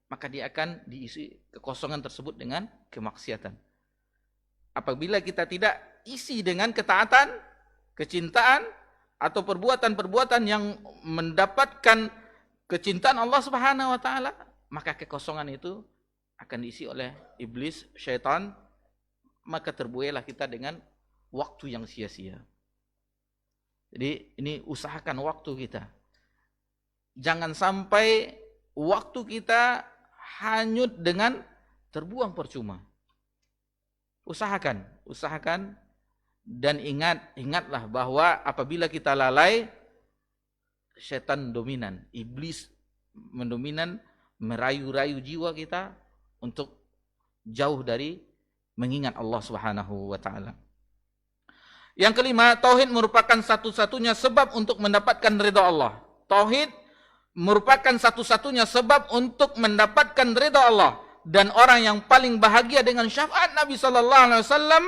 maka dia akan diisi kekosongan tersebut dengan kemaksiatan. Apabila kita tidak isi dengan ketaatan, kecintaan, atau perbuatan-perbuatan yang mendapatkan kecintaan Allah Subhanahu wa taala, maka kekosongan itu akan diisi oleh iblis, syaitan, maka terbuailah kita dengan waktu yang sia-sia. Jadi ini usahakan waktu kita. Jangan sampai waktu kita hanyut dengan terbuang percuma. Usahakan dan ingatlah bahwa apabila kita lalai, setan dominan, iblis mendominan, merayu-rayu jiwa kita untuk jauh dari mengingat Allah Subhanahu wa taala. Yang kelima, tauhid merupakan satu-satunya sebab untuk mendapatkan ridha Allah. Tauhid merupakan satu-satunya sebab untuk mendapatkan ridha Allah. dan orang yang paling bahagia dengan syafaat Nabi sallallahu alaihi wasallam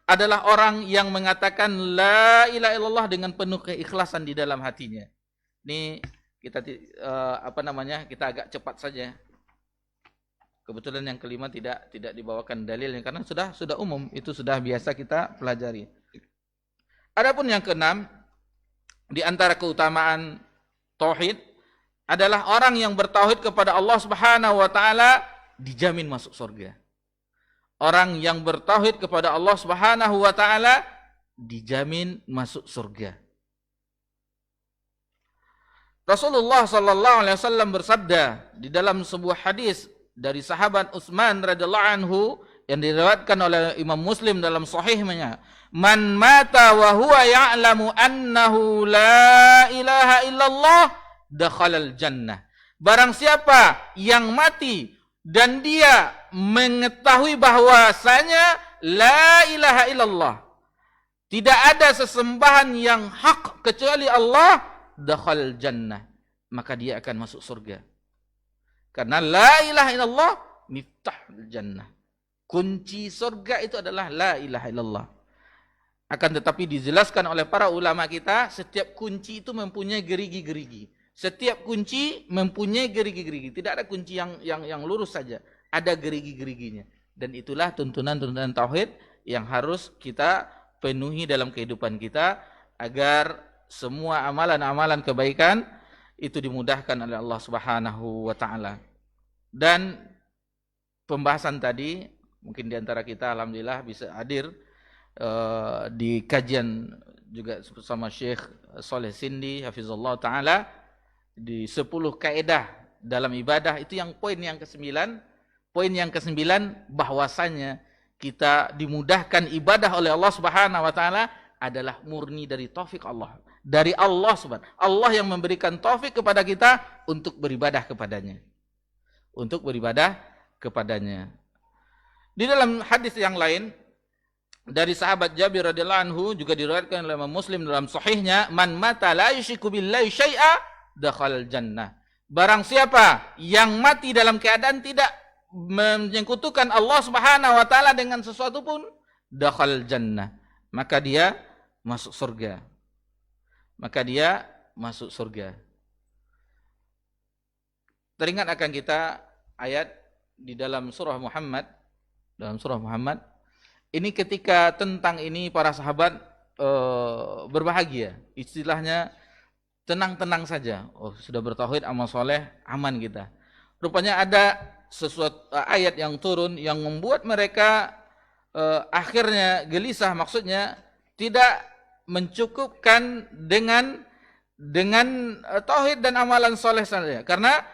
adalah orang yang mengatakan la ilaha illallah dengan penuh keikhlasan di dalam hatinya. Ini kita kita agak cepat saja. Kebetulan yang kelima tidak dibawakan dalilnya karena sudah umum, itu sudah biasa kita pelajari. Adapun yang keenam, di antara keutamaan tauhid adalah orang yang bertauhid kepada Allah Subhanahu wa taala dijamin masuk surga. Orang yang bertauhid kepada Allah Subhanahu wa taala dijamin masuk surga. Rasulullah sallallahu alaihi wasallam bersabda di dalam sebuah hadis dari sahabat Utsman radhiyallahu anhu yang diriwayatkan oleh Imam Muslim dalam sahihnya, "Man mata wa huwa ya'lamu annahu la ilaha illallah dakhalal jannah." Barang siapa yang mati dan dia mengetahui bahwasanya la ilaha illallah, tidak ada sesembahan yang hak kecuali Allah, dakhal jannah, maka dia akan masuk surga. Karena la ilaha illallah miftahul jannah. Kunci surga itu adalah la ilaha illallah. Akan tetapi dijelaskan oleh para ulama kita, setiap kunci itu mempunyai gerigi-gerigi. Setiap kunci mempunyai gerigi-gerigi. Tidak ada kunci yang lurus saja. Ada gerigi-geriginya. Dan itulah tuntunan-tuntunan tauhid yang harus kita penuhi dalam kehidupan kita agar semua amalan-amalan kebaikan itu dimudahkan oleh Allah Subhanahu wa taala. Dan pembahasan tadi mungkin di antara kita alhamdulillah bisa hadir di kajian juga bersama Syekh Saleh Sindi hafizallahu taala di 10 kaidah dalam ibadah. Itu yang poin yang ke-9. Poin yang ke-9 bahwasanya kita dimudahkan ibadah oleh Allah Subhanahu wa taala adalah murni dari taufik Allah. Dari Allah Subhanahu. Allah yang memberikan taufik kepada kita untuk beribadah kepadanya. Untuk beribadah kepadanya. Di dalam hadis yang lain dari sahabat Jabir radhiyallahu anhu juga diriwayatkan oleh Imam Muslim dalam sahihnya, "Man mata la yusyriku billahi syai'a dakhalal jannah." Barang siapa yang mati dalam keadaan tidak menyekutukan Allah Subhanahu wa taala dengan sesuatu pun, dakhalal jannah, maka dia masuk surga. Maka dia masuk surga. Teringat akan kita ayat di dalam surah Muhammad. Dalam surah Muhammad ini ketika tentang ini para sahabat berbahagia. Istilahnya tenang-tenang saja. Oh, sudah bertauhid, amal soleh, aman kita. Rupanya ada sesuatu ayat yang turun yang membuat mereka akhirnya gelisah. Maksudnya tidak mencukupkan dengan tauhid dan amalan soleh saja. Karena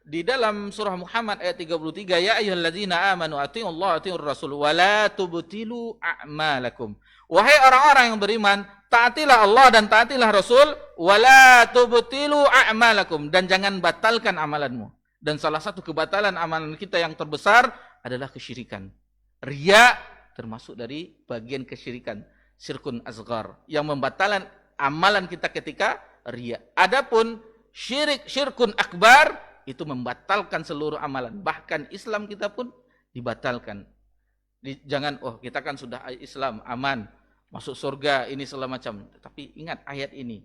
di dalam surah Muhammad ayat 33, ya ayyuhalladzina amanu atiiullaha atiiur rasul wa la tubtilu a'malakum. Wahai orang-orang yang beriman, taatilah Allah dan taatilah Rasul, wa la tubtilu a'malakum, dan jangan batalkan amalanmu. Dan salah satu kebatalan amalan kita yang terbesar adalah kesyirikan. Riya termasuk dari bagian kesyirikan, syirkun asghar, yang membatalkan amalan kita ketika riya. Adapun syirkun akbar itu membatalkan seluruh amalan, bahkan Islam kita pun dibatalkan. Jangan kita kan sudah Islam aman, masuk surga ini segala macam. Tapi ingat ayat ini.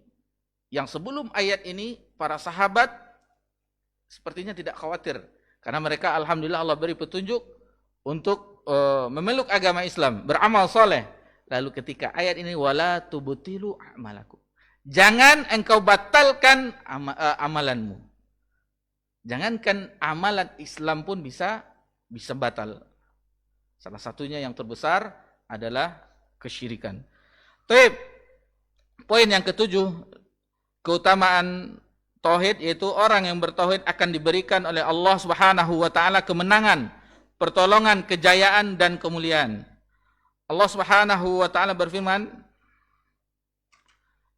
Yang sebelum ayat ini para sahabat sepertinya tidak khawatir karena mereka alhamdulillah Allah beri petunjuk untuk memeluk agama Islam, beramal soleh. Lalu ketika ayat ini wala tubtilu a'malakum, jangan engkau batalkan amalanmu. Jangankan amalan Islam pun bisa batal. Salah satunya yang terbesar adalah kesyirikan. Baik. Poin yang ketujuh, keutamaan tauhid, yaitu orang yang bertauhid akan diberikan oleh Allah Subhanahu wa taala kemenangan, pertolongan, kejayaan dan kemuliaan. Allah Subhanahu wa taala berfirman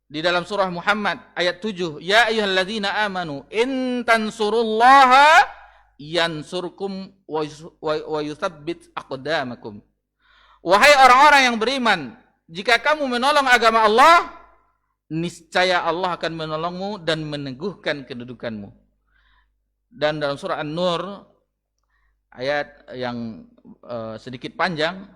di dalam surah Muhammad ayat 7, ya ayyuhalladzina amanu in tansurullaha yansurkum wa yutsabbit aqdamakum. Wahai orang-orang yang beriman, jika kamu menolong agama Allah, niscaya Allah akan menolongmu dan meneguhkan kedudukanmu. Dan dalam surah An-Nur ayat yang sedikit panjang.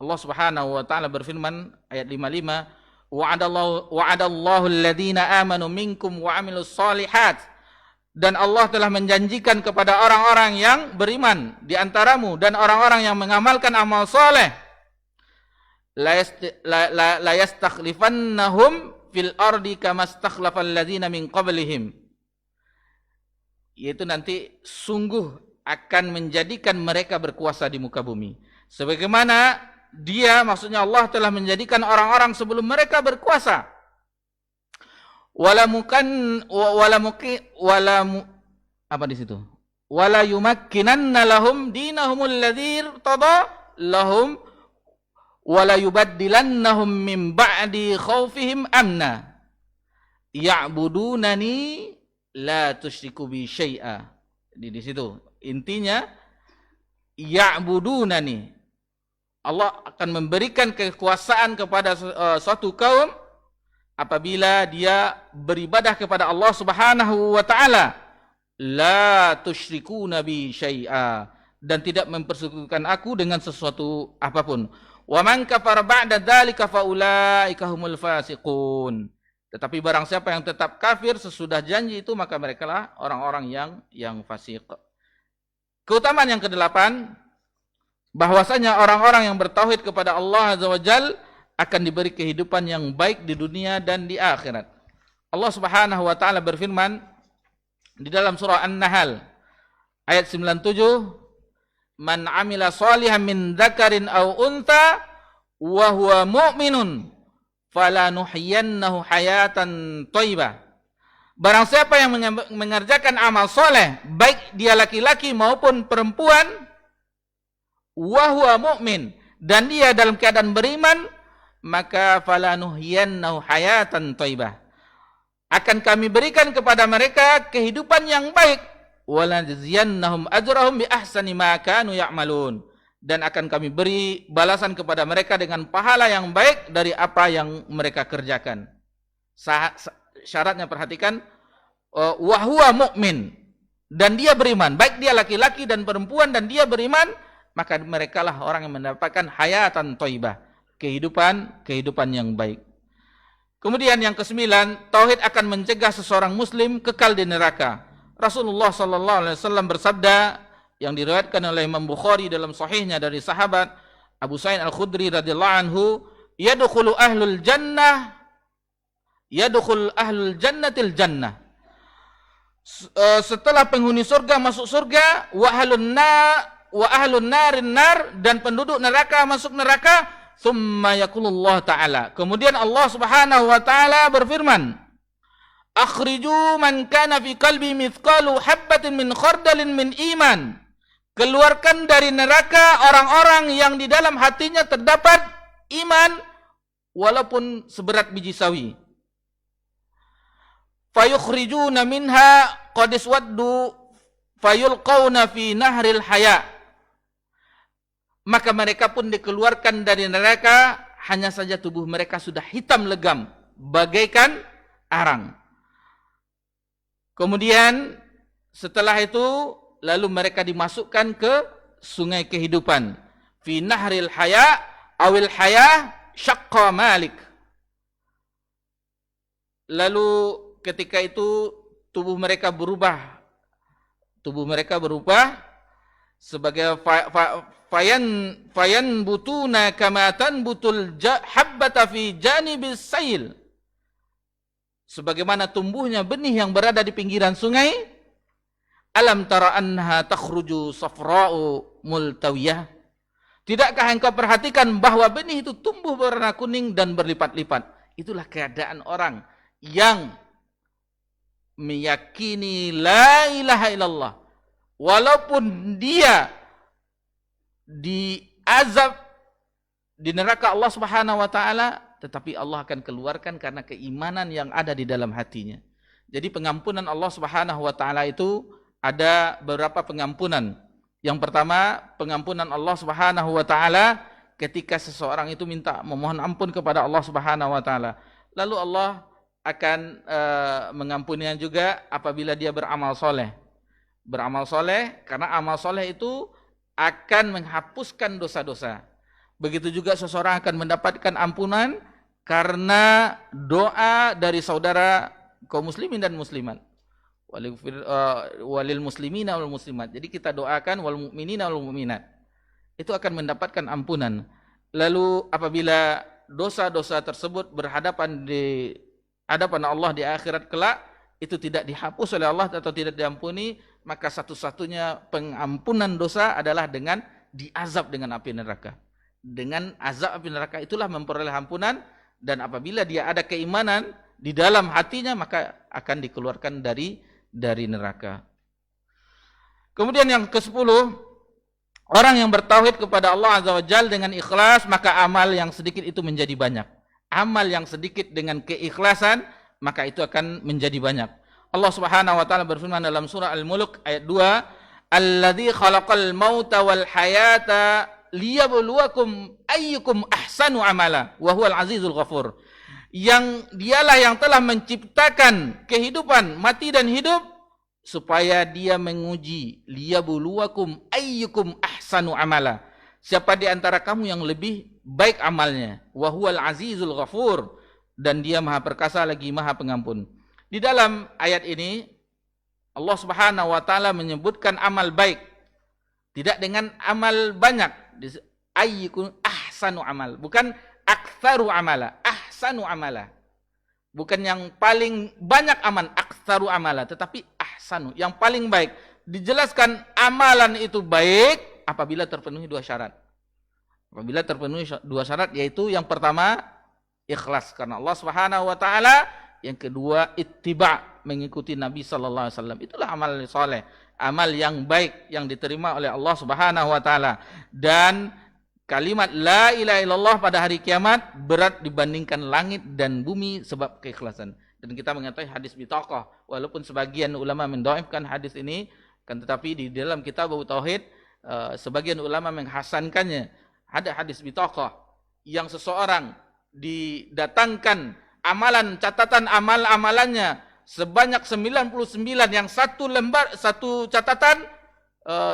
Allah Subhanahu wa taala berfirman ayat 55, wa'adallahu alladhina amanu minkum wa 'amilus shalihat. Dan Allah telah menjanjikan kepada orang-orang yang beriman di antaramu dan orang-orang yang mengamalkan amal soleh, la yastakhlifannahum fil ardi kama stakhlafal ladzina min qablihim. Yaitu nanti sungguh akan menjadikan mereka berkuasa di muka bumi. Sebagaimana dia, maksudnya Allah telah menjadikan orang-orang sebelum mereka berkuasa. Wala yumakkinanna lahum dinahumul ladzir tada lahum wala yubaddilannahum min ba'di khaufihim amna ya'budunani la tusyriku bi syai'a. Di situ intinya ya'budunani. Allah akan memberikan kekuasaan kepada suatu kaum apabila dia beribadah kepada Allah Subhanahu wa taala, la tusyrikuna bi syai'a, dan tidak mempersekutukan aku dengan sesuatu apapun. Wa man kafara ba'da dzalika fa ulaika humul fasiqun. Tetapi barang siapa yang tetap kafir sesudah janji itu, maka merekalah orang-orang yang fasik. Keutamaan yang kedelapan, bahwasanya orang-orang yang bertauhid kepada Allah Azza wa Jalla akan diberi kehidupan yang baik di dunia dan di akhirat. Allah Subhanahu wa taala berfirman di dalam surah An-Nahl ayat 97, "Man 'amila shalihan min dzakarin aw untha wa huwa mu'minun falanuhyiyannahu hayatan thayyibah." Barang siapa yang mengerjakan amal soleh, baik dia laki-laki maupun perempuan, wa huwa mu'min, dan dia dalam keadaan beriman, maka falanuhyiyannahu hayatan thayyibah, akan kami berikan kepada mereka kehidupan yang baik, walanajziyannahum ajrahum bi ahsani ma kanu ya'malun, dan akan kami beri balasan kepada mereka dengan pahala yang baik dari apa yang mereka kerjakan. Syaratnya perhatikan, wa huwa mu'min, dan dia beriman, baik dia laki-laki dan perempuan dan dia beriman, maka merekalah orang yang mendapatkan hayatan thayyibah, kehidupan yang baik. Kemudian yang ke-9, tauhid akan mencegah seseorang muslim kekal di neraka. Rasulullah sallallahu alaihi wasallam bersabda yang diriwayatkan oleh Imam Bukhari dalam sahihnya dari sahabat Abu Sa'id Al-Khudri radhiyallahu anhu, yadkhulu ahlul jannatil jannah. Setelah penghuni surga masuk surga, wa ahlun narin nar, dan penduduk neraka masuk neraka. Thumma yaqulullah ta'ala, kemudian Allah Subhanahu wa ta'ala berfirman, akhriju man kana fi qalbi mithqalu habbatin min khardalin min iman, keluarkan dari neraka orang-orang yang di dalam hatinya terdapat iman walaupun seberat biji sawi. Fayukhrijuna minha qad iswaddu fayulqawna fi nahril haya, maka mereka pun dikeluarkan dari neraka, hanya saja tubuh mereka sudah hitam legam bagaikan arang. Kemudian setelah itu lalu mereka dimasukkan ke sungai kehidupan, fi nahril haya awil haya syaqqa malik. Lalu ketika itu tubuh mereka berubah sebagai fayan butuna kamatan butul habbata fi janibis sail, sebagaimana tumbuhnya benih yang berada di pinggiran sungai. Alam tara anha takhruju safra'u multawiyah, tidakkah engkau perhatikan bahwa benih itu tumbuh berwarna kuning dan berlipat-lipat? Itulah keadaan orang yang meyakini la ilaha illallah, walaupun dia diazab di neraka Allah Subhanahu wa taala, tetapi Allah akan keluarkan karena keimanan yang ada di dalam hatinya. Jadi pengampunan Allah Subhanahu wa taala itu ada beberapa pengampunan. Yang pertama, pengampunan Allah Subhanahu wa taala ketika seseorang itu memohon ampun kepada Allah Subhanahu wa taala. Lalu Allah akan mengampuninya juga apabila dia beramal soleh. beramal soleh, karena amal soleh itu akan menghapuskan dosa-dosa. Begitu juga seseorang akan mendapatkan ampunan karena doa dari saudara kaum muslimin dan muslimat. Walil muslimina wal muslimat. Jadi kita doakan wal mu'minina wal mu'minat. Itu akan mendapatkan ampunan. Lalu apabila dosa-dosa tersebut berhadapan di hadapan Allah di akhirat kelak, itu tidak dihapus oleh Allah atau tidak diampuni, maka satu-satunya pengampunan dosa adalah dengan diazab dengan api neraka. Dengan azab api neraka itulah memperoleh ampunan, dan apabila dia ada keimanan di dalam hatinya, maka akan dikeluarkan dari neraka. Kemudian yang ke-10, orang yang bertauhid kepada Allah Azza wa Jalla dengan ikhlas, maka amal yang sedikit itu menjadi banyak. Amal yang sedikit dengan keikhlasan, maka itu akan menjadi banyak. Allah Subhanahu wa taala berfirman dalam surah Al-Mulk ayat 2, "Alladzi khalaqal mauta wal hayata liyabluwakum ayyukum ahsanu amala wa huwal azizul ghafur." Yang dialah yang telah menciptakan kehidupan, mati dan hidup, supaya dia menguji, liyabluwakum ayyukum ahsanu amala. Siapa di antara kamu yang lebih baik amalnya? Wa huwal azizul ghafur. Dan dia maha perkasa lagi maha pengampun. Di dalam ayat ini Allah Subhanahu wa taala menyebutkan amal baik, tidak dengan amal banyak. Ayyukum ahsanu amal, bukan aktsaru amala, ahsanu amala. Bukan yang paling banyak amal, aktsaru amala, tetapi ahsanu, yang paling baik. Dijelaskan amalan itu baik apabila terpenuhi dua syarat. Apabila terpenuhi dua syarat, yaitu yang pertama ikhlas karena Allah Subhanahu wa taala, yang kedua ittiba, mengikuti Nabi sallallahu alaihi wasallam. Itulah amal saleh, amal yang baik yang diterima oleh Allah Subhanahu wa taala. Dan kalimat la ilaha illallah pada hari kiamat berat dibandingkan langit dan bumi sebab keikhlasan. Dan kita mengetahui hadis bitaqah, walaupun sebagian ulama mendhaifkan hadis ini, kan tetapi di dalam kitab tauhid sebagian ulama menghasankannya. Ada hadis bitaqah yang seseorang didatangkan amalan, catatan amal-amalannya sebanyak 99, yang satu lembar, satu catatan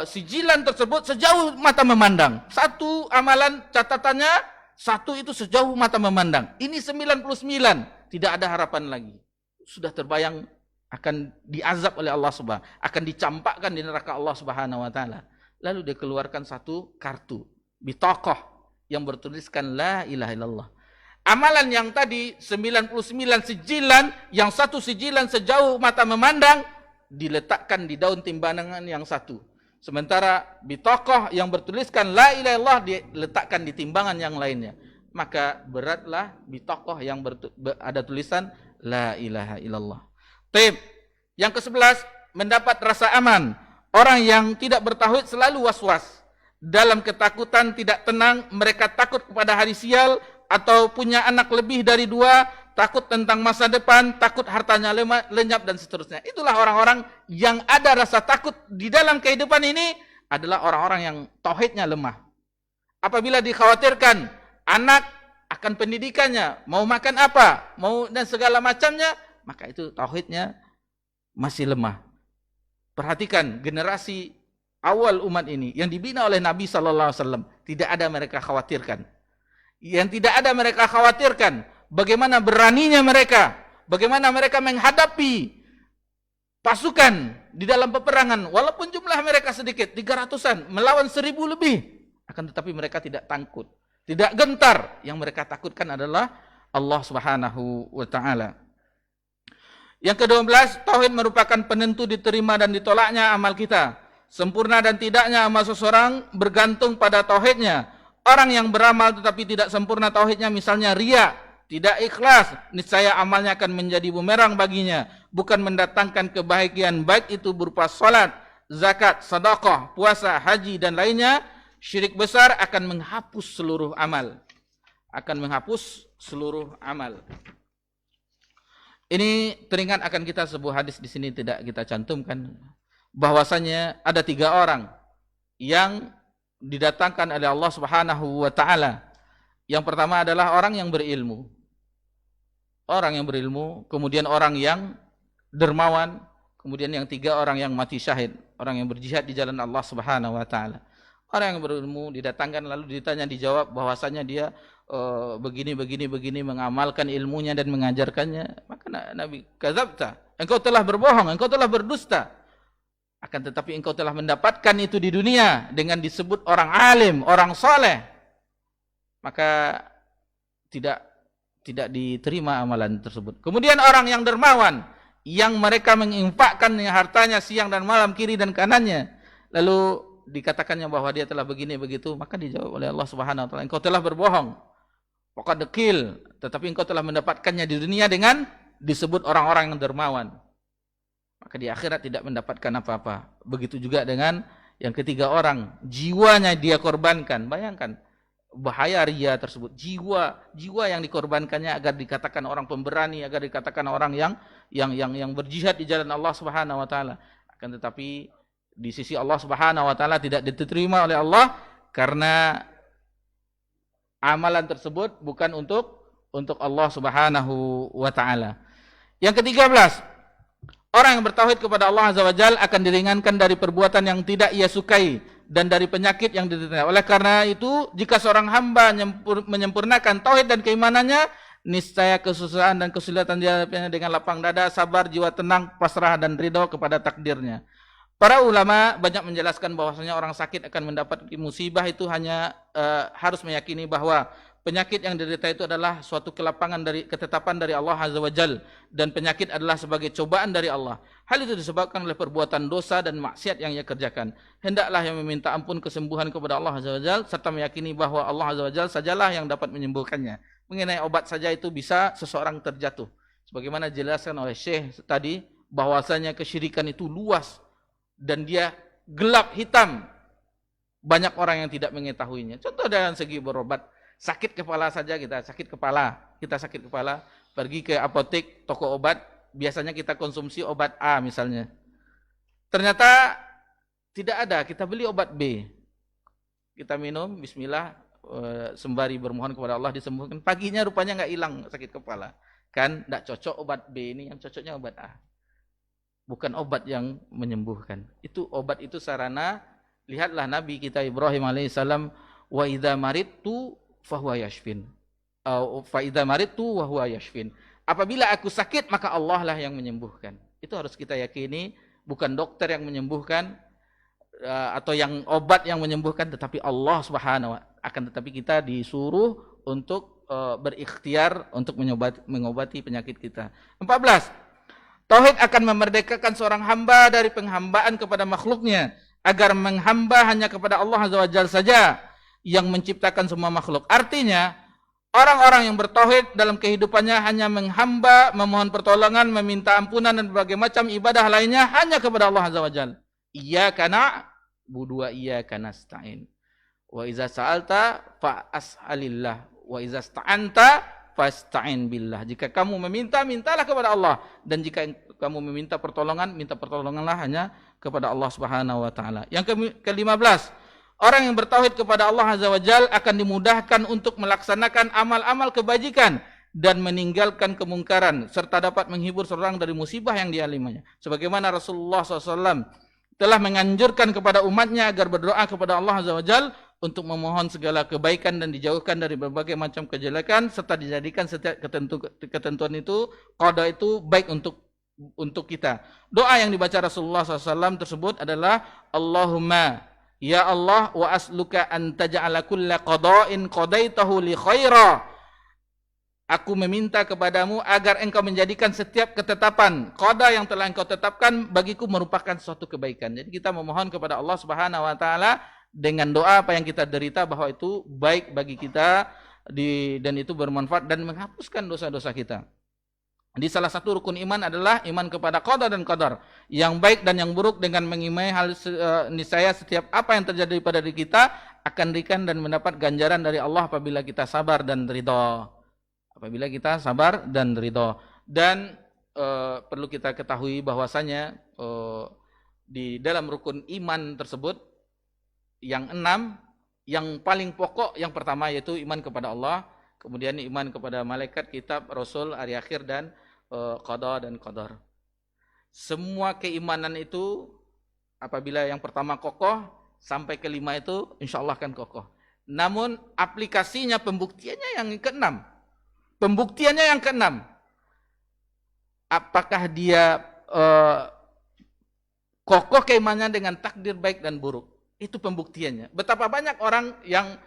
sijilan tersebut sejauh mata memandang. Satu amalan catatannya, satu itu sejauh mata memandang. Ini 99, tidak ada harapan lagi. Sudah terbayang akan diazab oleh Allah Subhanahu, akan dicampakkan di neraka Allah Subhanahu wa taala. Lalu dikeluarkan satu kartu bitaqah yang bertuliskan la ilaha illallah. Amalan yang tadi 99 sijilan, yang satu sijilan sejauh mata memandang, diletakkan di daun timbangan yang satu. Sementara bitaqah yang bertuliskan la ilaha illallah diletakkan di timbangan yang lainnya. Maka beratlah bitaqah yang ada tulisan la ilaha illallah. Taib. Yang ke-11, mendapat rasa aman. Orang yang tidak bertauhid selalu was-was. Dalam ketakutan, tidak tenang, mereka takut kepada hari sial, atau punya anak lebih dari 2, takut tentang masa depan, takut hartanya lenyap, dan seterusnya. Itulah orang-orang yang ada rasa takut di dalam kehidupan ini, adalah orang-orang yang tauhidnya lemah. Apabila dikhawatirkan anak akan pendidikannya, mau makan apa, mau dan segala macamnya, maka itu tauhidnya masih lemah. Perhatikan generasi awal umat ini yang dibina oleh Nabi sallallahu alaihi wasallam, tidak ada mereka khawatirkan. Yang tidak ada mereka khawatirkan, bagaimana beraninya mereka, bagaimana mereka menghadapi pasukan di dalam peperangan, walaupun jumlah mereka sedikit, 300-an, melawan 1000 lebih, akan tetapi mereka tidak takut, tidak gentar. Yang mereka takutkan adalah Allah Subhanahu wa taala. Yang ke-12, tauhid merupakan penentu diterima dan ditolaknya amal kita. Sempurna dan tidaknya amal seseorang bergantung pada tauhidnya. Orang yang beramal tetapi tidak sempurna tauhidnya, misalnya riya, tidak ikhlas, niscaya amalnya akan menjadi bumerang baginya, bukan mendatangkan kebahagiaan, baik itu berupa salat, zakat, sedekah, puasa, haji dan lainnya. Syirik besar akan menghapus seluruh amal. Akan menghapus seluruh amal. Ini teringat akan kita sebuah hadis di sini tidak kita cantumkan, bahwasanya ada 3 orang yang didatangkan oleh Allah Subhanahu wa taala. Yang pertama adalah orang yang berilmu. Orang yang berilmu, kemudian orang yang dermawan, kemudian yang 3 orang yang mati syahid. orang yang berjihad di jalan Allah Subhanahu wa taala. Orang yang berilmu didatangkan lalu ditanya dijawab bahwasanya dia begini mengamalkan ilmunya dan mengajarkannya, maka Nabi, kadzabta, engkau telah berbohong, engkau telah berdusta. Akan tetapi engkau telah mendapatkan itu di dunia dengan disebut orang alim, orang soleh, maka tidak diterima amalan tersebut. Kemudian orang yang dermawan, yang mereka menginfakkan hartanya siang dan malam, kiri dan kanannya, lalu dikatakannya bahwa dia telah begini begitu, maka dijawab oleh Allah Subhanahu wa taala, engkau telah berbohong. Faqad qil, tetapi engkau telah mendapatkannya di dunia dengan disebut orang-orang yang dermawan. Maka di akhirat tidak mendapatkan apa-apa. Begitu juga dengan yang ketiga orang, jiwanya dia korbankan. Bayangkan bahaya riya tersebut. Jiwa yang dikorbankannya agar dikatakan orang pemberani, agar dikatakan orang yang berjihad di jalan Allah Subhanahu wa taala. Akan tetapi di sisi Allah Subhanahu wa taala tidak diterima oleh Allah karena amalan tersebut bukan untuk Allah Subhanahu wa taala. Yang ke-13, orang yang bertauhid kepada Allah Azza wa Jalla akan diringankan dari perbuatan yang tidak ia sukai dan dari penyakit yang diderita. Oleh karena itu, jika seorang hamba menyempurnakan tauhid dan keimanannya, niscaya kesusahan dan kesulitan dihadapinya dengan lapang dada, sabar, jiwa tenang, pasrah dan ridho kepada takdirnya. Para ulama banyak menjelaskan bahwasanya orang sakit akan mendapat musibah itu hanya harus meyakini bahwa penyakit yang diderita itu adalah suatu kelapangan dari ketetapan dari Allah Azza wa Jalla, dan penyakit adalah sebagai cobaan dari Allah. Hal itu disebabkan oleh perbuatan dosa dan maksiat yang ia kerjakan. Hendaklah yang meminta ampun kesembuhan kepada Allah Azza wa Jalla serta meyakini bahwa Allah Azza wa Jalla sajalah yang dapat menyembuhkannya. Mengenai obat saja itu bisa seseorang terjatuh. Sebagaimana dijelaskan oleh Syekh tadi, bahwasanya kesyirikan itu luas dan dia gelap hitam. Banyak orang yang tidak mengetahuinya. Contoh dalam segi berobat, sakit kepala saja, kita sakit kepala, pergi ke apotek, toko obat, biasanya kita konsumsi obat A misalnya. Ternyata tidak ada, kita beli obat B. Kita minum, bismillah, sembari bermohon kepada Allah disembuhkan. Paginya rupanya nggak hilang sakit kepala. Kan tidak cocok obat B ini, yang cocoknya obat A. Bukan obat yang menyembuhkan. Itu obat itu sarana. Lihatlah Nabi kita Ibrahim alaihissalam, wa idza maridtu fahuwa yashfin. Fa idza maridtu wa huwa yashfin. Apabila aku sakit maka Allah lah yang menyembuhkan. Itu harus kita yakini, bukan dokter yang menyembuhkan atau yang obat yang menyembuhkan, tetapi Allah Subhanahu wa taala. Akan tetapi kita disuruh untuk berikhtiar untuk mengobati penyakit kita. 14. Tauhid akan memerdekakan seorang hamba dari penghambaan kepada makhluknya, agar menghamba hanya kepada Allah Azza wa Jalla saja yang menciptakan semua makhluk. Artinya, orang-orang yang bertauhid dalam kehidupannya hanya menghamba, memohon pertolongan, meminta ampunan dan berbagai macam ibadah lainnya hanya kepada Allah Azza wa Jalla. Iyyaka na'budu wa iyyaka nasta'in. Wa idza sa'alta fa'as'alillah wa idza sta'anta fasta'in billah. Jika kamu meminta, mintalah kepada Allah, dan jika kamu meminta pertolongan, minta pertolonganlah hanya kepada Allah Subhanahu wa taala. Yang ke-15, orang yang bertauhid kepada Allah Azza wa Jalla akan dimudahkan untuk melaksanakan amal-amal kebajikan dan meninggalkan kemungkaran serta dapat menghibur seorang dari musibah yang dialaminya. Sebagaimana Rasulullah SAW telah menganjurkan kepada umatnya agar berdoa kepada Allah Azza wa Jalla untuk memohon segala kebaikan dan dijauhkan dari berbagai macam kejelekan, serta dijadikan setiap ketentuan itu, qada itu baik untuk kita. Doa yang dibaca Rasulullah SAW tersebut adalah Allahumma ya Allah wa asluka an taj'ala kulla qada'in qadaitahu li khaira. Aku meminta kepadamu agar engkau menjadikan setiap ketetapan qada yang telah engkau tetapkan bagiku merupakan suatu kebaikan. Jadi kita memohon kepada Allah Subhanahu wa taala dengan doa apa yang kita derita bahwa itu baik bagi kita dan itu bermanfaat dan menghapuskan dosa-dosa kita. Di salah satu rukun iman adalah iman kepada qada dan qadar, yang baik dan yang buruk, dengan mengimani hal niscaya setiap apa yang terjadi pada diri kita akan diberikan dan mendapat ganjaran dari Allah apabila kita sabar dan ridha. Apabila kita sabar dan ridha. Dan perlu kita ketahui bahwasanya di dalam rukun iman tersebut yang 6, yang paling pokok yang pertama yaitu iman kepada Allah, kemudian iman kepada malaikat, kitab, rasul, hari akhir, dan qada dan qadar. Semua keimanan itu Apabila yang pertama kokoh, sampai kelima itu insya Allah akan kokoh. Namun aplikasinya, pembuktiannya yang keenam. Pembuktiannya yang keenam. Apakah dia kokoh keimannya dengan takdir baik dan buruk? Itu pembuktiannya. Betapa banyak orang yang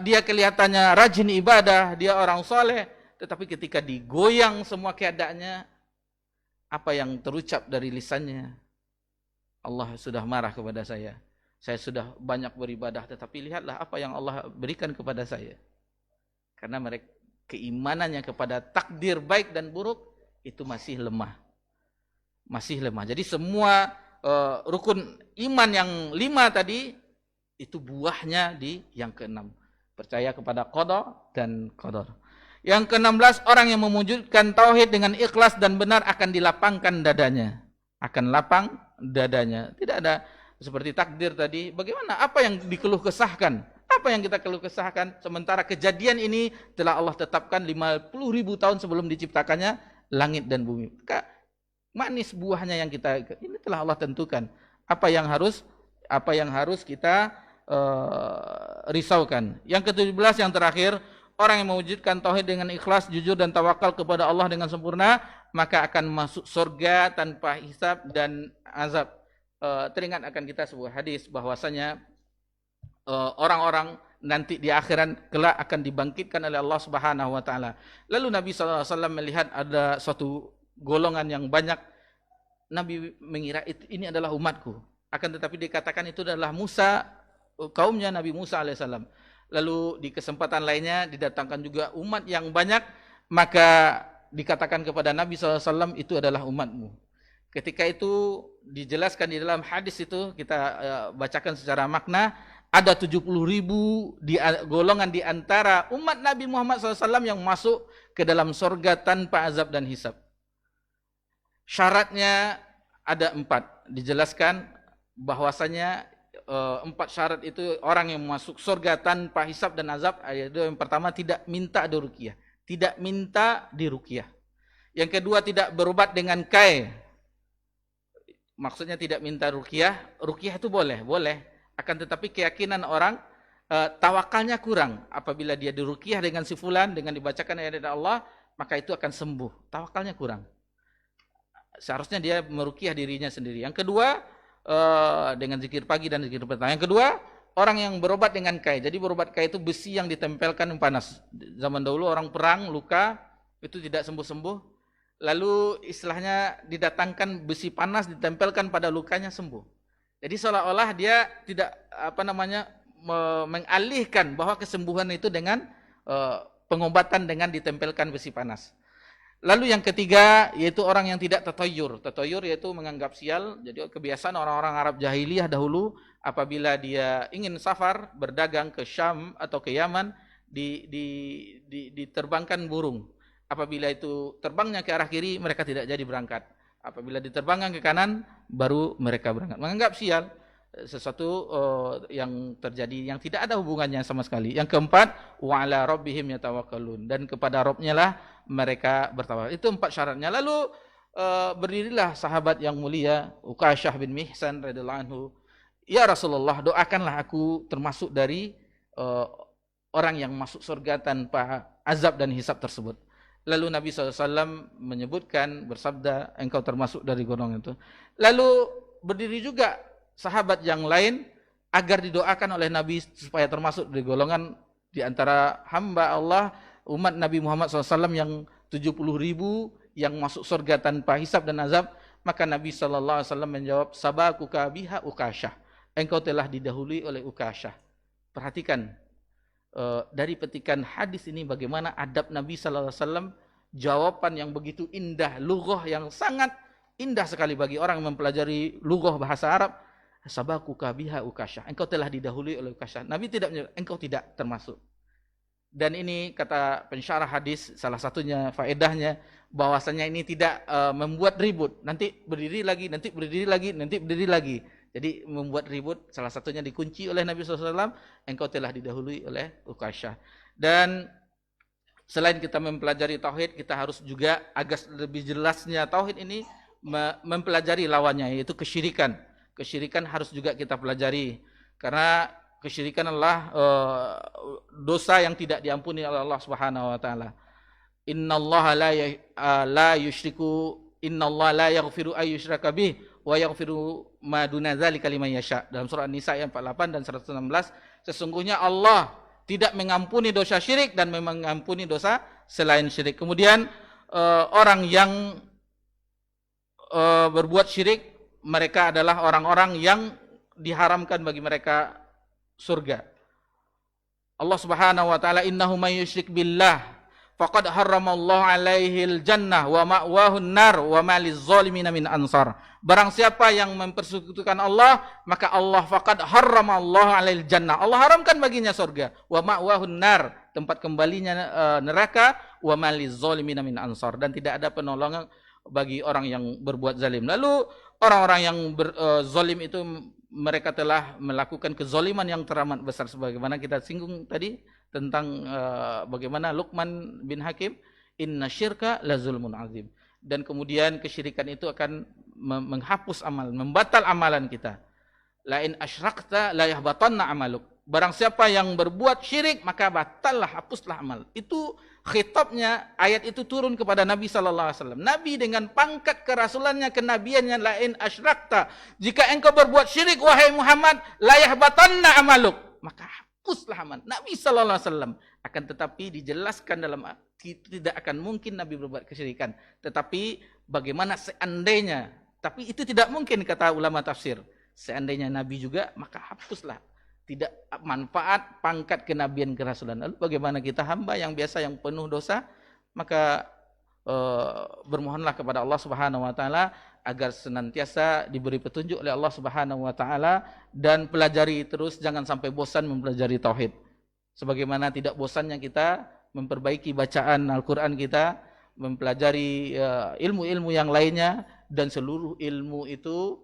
dia kelihatannya rajin ibadah, dia orang soleh, tetapi ketika digoyang semua keadaannya, apa yang terucap dari lisannya? Allah sudah marah kepada saya. Saya sudah banyak beribadah, tetapi lihatlah apa yang Allah berikan kepada saya. Karena mereka keimanannya kepada takdir baik dan buruk itu masih lemah. Masih lemah. Jadi semua rukun iman yang 5 tadi itu buahnya di yang ke-6. Percaya kepada qada dan qadar. Yang ke-16, orang yang mewujudkan tauhid dengan ikhlas dan benar akan dilapangkan dadanya. Akan lapang dadanya. Tidak ada seperti takdir tadi. Bagaimana? Apa yang dikeluh kesahkan? Apa yang kita keluh kesahkan? Sementara kejadian ini telah Allah tetapkan 50.000 tahun sebelum diciptakannya langit dan bumi. Manis buahnya yang kita, ini telah Allah tentukan. Apa yang harus kita risaukan. Yang ke-17 yang terakhir, orang yang mewujudkan tauhid dengan ikhlas, jujur dan tawakal kepada Allah dengan sempurna, maka akan masuk surga tanpa hisab dan azab. Teringat akan kita sebuah hadis bahwasanya orang-orang nanti di akhirat kelak akan dibangkitkan oleh Allah Subhanahu wa taala. Lalu Nabi sallallahu alaihi wasallam melihat ada suatu golongan yang banyak. Nabi mengira ini adalah umatku. Akan tetapi dikatakan itu adalah Musa, kaumnya Nabi Musa alaihissalam. Lalu di kesempatan lainnya didatangkan juga umat yang banyak, maka dikatakan kepada Nabi SAW itu adalah umatmu. Ketika itu dijelaskan di dalam hadis itu, kita bacakan secara makna, ada 70.000 golongan di antara umat Nabi Muhammad SAW yang masuk ke dalam surga tanpa azab dan hisab. Syaratnya ada 4. Dijelaskan bahwasanya 4 syarat itu orang yang masuk surga tanpa hisab dan azab. Yang pertama, tidak minta diruqyah. Tidak minta diruqyah. Yang kedua, tidak berobat dengan kai. Maksudnya tidak minta ruqyah. Ruqyah itu boleh. Akan tetapi keyakinan orang, tawakalnya kurang. Apabila dia diruqyah dengan si fulan, dengan dibacakan ayat Allah, maka itu akan sembuh. Tawakalnya kurang. Seharusnya dia meruqyah dirinya sendiri. Yang kedua, dengan zikir pagi dan zikir petang. Yang kedua, orang yang berobat dengan kai. Jadi berobat kai itu besi yang ditempelkan panas. Zaman dahulu orang perang, luka, itu tidak sembuh-sembuh. Lalu istilahnya didatangkan besi panas ditempelkan pada lukanya, sembuh. Jadi seolah-olah dia tidak mengalihkan bahwa kesembuhan itu dengan pengobatan dengan ditempelkan besi panas. Lalu yang ketiga yaitu orang yang tidak tatoyur. Tatoyur yaitu menganggap sial. Jadi kebiasaan orang-orang Arab jahiliyah dahulu apabila dia ingin safar berdagang ke Syam atau ke Yaman, diterbangkan burung. Apabila itu terbangnya ke arah kiri, mereka tidak jadi berangkat. Apabila diterbangkan ke kanan, baru mereka berangkat. Menganggap sial, sesuatu yang terjadi yang tidak ada hubungannya sama sekali. Yang keempat, wa ala rabbihim yatawakkalun, dan kepada Rabb-nya lah mereka bertawakal. Itu 4 syaratnya. Lalu berdirilah sahabat yang mulia Uqashah bin Mihsan radhiyallahu anhu. Ya Rasulullah, doakanlah aku termasuk dari orang yang masuk surga tanpa azab dan hisab tersebut. Lalu Nabi SAW menyebutkan, bersabda, engkau termasuk dari golongan itu. Lalu berdiri juga sahabat yang lain agar didoakan oleh Nabi supaya termasuk dari golongan di antara hamba Allah, umat Nabi Muhammad SAW yang 70.000 yang masuk surga tanpa hisab dan azab. Maka Nabi SAW menjawab, sabakuka biha Uqashah. Engkau telah didahului oleh Uqashah. Perhatikan. Dari petikan hadis ini bagaimana adab Nabi sallallahu alaihi wasallam, jawaban yang begitu indah, lughah yang sangat indah sekali bagi orang yang mempelajari lughah bahasa Arab. Sabakuka biha Uqashah. Engkau telah didahului oleh Uqashah. Nabi tidak menyebut engkau tidak termasuk. Dan ini kata pensyarah hadis, salah satunya faedahnya bahwasanya ini tidak membuat ribut. Nanti berdiri lagi, nanti berdiri lagi, nanti berdiri lagi. Jadi membuat ribut, salah satunya dikunci oleh Nabi SAW, engkau telah didahului oleh Uqashah. Dan selain kita mempelajari tauhid, kita harus juga agar lebih jelasnya tauhid ini mempelajari lawannya, yaitu kesyirikan. kesyirikan harus juga kita pelajari. Karena kesyirikan adalah dosa yang tidak diampuni oleh Allah Subhanahu wa taala. Innallaha la yusyriku innallaha la yaghfiru ay yushraka bih wa yaghfiru ma duna dzalika liman yasha. Dalam surah An-Nisa ayat 48 dan 116, sesungguhnya Allah tidak mengampuni dosa syirik dan mengampuni dosa selain syirik. Kemudian orang yang berbuat syirik, mereka adalah orang-orang yang diharamkan bagi mereka surga. Allah Subhanahu wa taala, innahu may yusyrik billah faqad harramallahu alaihil jannah wa ma'wahu an-nar wa ma liz-zalimina min ansar. Barang siapa yang mempersekutukan Allah, maka Allah faqad harramallahu alaihil jannah. Allah haramkan baginya surga. Wa ma'wahu an-nar, tempat kembalinya neraka, wa ma liz-zalimina min ansar, dan tidak ada penolongan bagi orang yang berbuat zalim. Lalu orang-orang yang zalim itu mereka telah melakukan kezaliman yang teramat besar, sebagaimana kita singgung tadi tentang bagaimana Luqman bin Hakim, inna syirka la zulmun azim. Dan kemudian kesyirikan itu akan menghapus amal, membatal amalan kita. La in asyrakta la yahbatanna amaluk. Barang siapa yang berbuat syirik, maka batallah, hapuslah amal. Itu khitabnya, ayat itu turun kepada Nabi sallallahu alaihi wasallam. Nabi dengan pangkat kerasulannya, kenabiannya, la in asyrakta, jika engkau berbuat syirik wahai Muhammad, la yahbatanna amaluk, maka hapuslah amal. Nabi sallallahu alaihi wasallam. Akan tetapi dijelaskan dalam tidak akan mungkin Nabi berbuat kesyirikan. Tetapi bagaimana seandainya, tapi itu tidak mungkin kata ulama tafsir. Seandainya Nabi juga, maka hapuslah. Tidak manfaat pangkat kenabian kerasulan. Lalu bagaimana kita hamba yang biasa, yang penuh dosa? Maka bermohonlah kepada Allah Subhanahu wa taala agar senantiasa diberi petunjuk oleh Allah Subhanahu wa taala, dan pelajari terus, jangan sampai bosan mempelajari tauhid. Sebagaimana tidak bosannya kita memperbaiki bacaan Al-Qur'an kita, mempelajari ilmu-ilmu yang lainnya, dan seluruh ilmu itu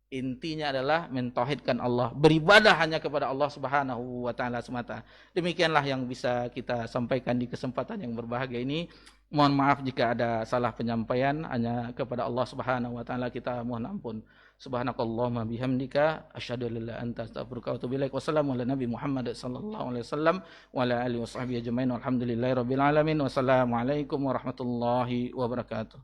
intinya adalah mentauhidkan Allah, beribadah hanya kepada Allah Subhanahu wa taala semata. Demikianlah yang bisa kita sampaikan di kesempatan yang berbahagia ini. Mohon maaf jika ada salah penyampaian, hanya kepada Allah Subhanahu wa taala kita mohon ampun. Subhanakallahumma bihamdika asyhadu an la ilaha illa anta astaghfiruka wa atubu ilaik. Wassalamu ala nabi Muhammad sallallahu alaihi wasallam wa ala alihi washabbihi ajmain. Walhamdulillahirabbil alamin. Wassalamu alaikum warahmatullahi wabarakatuh.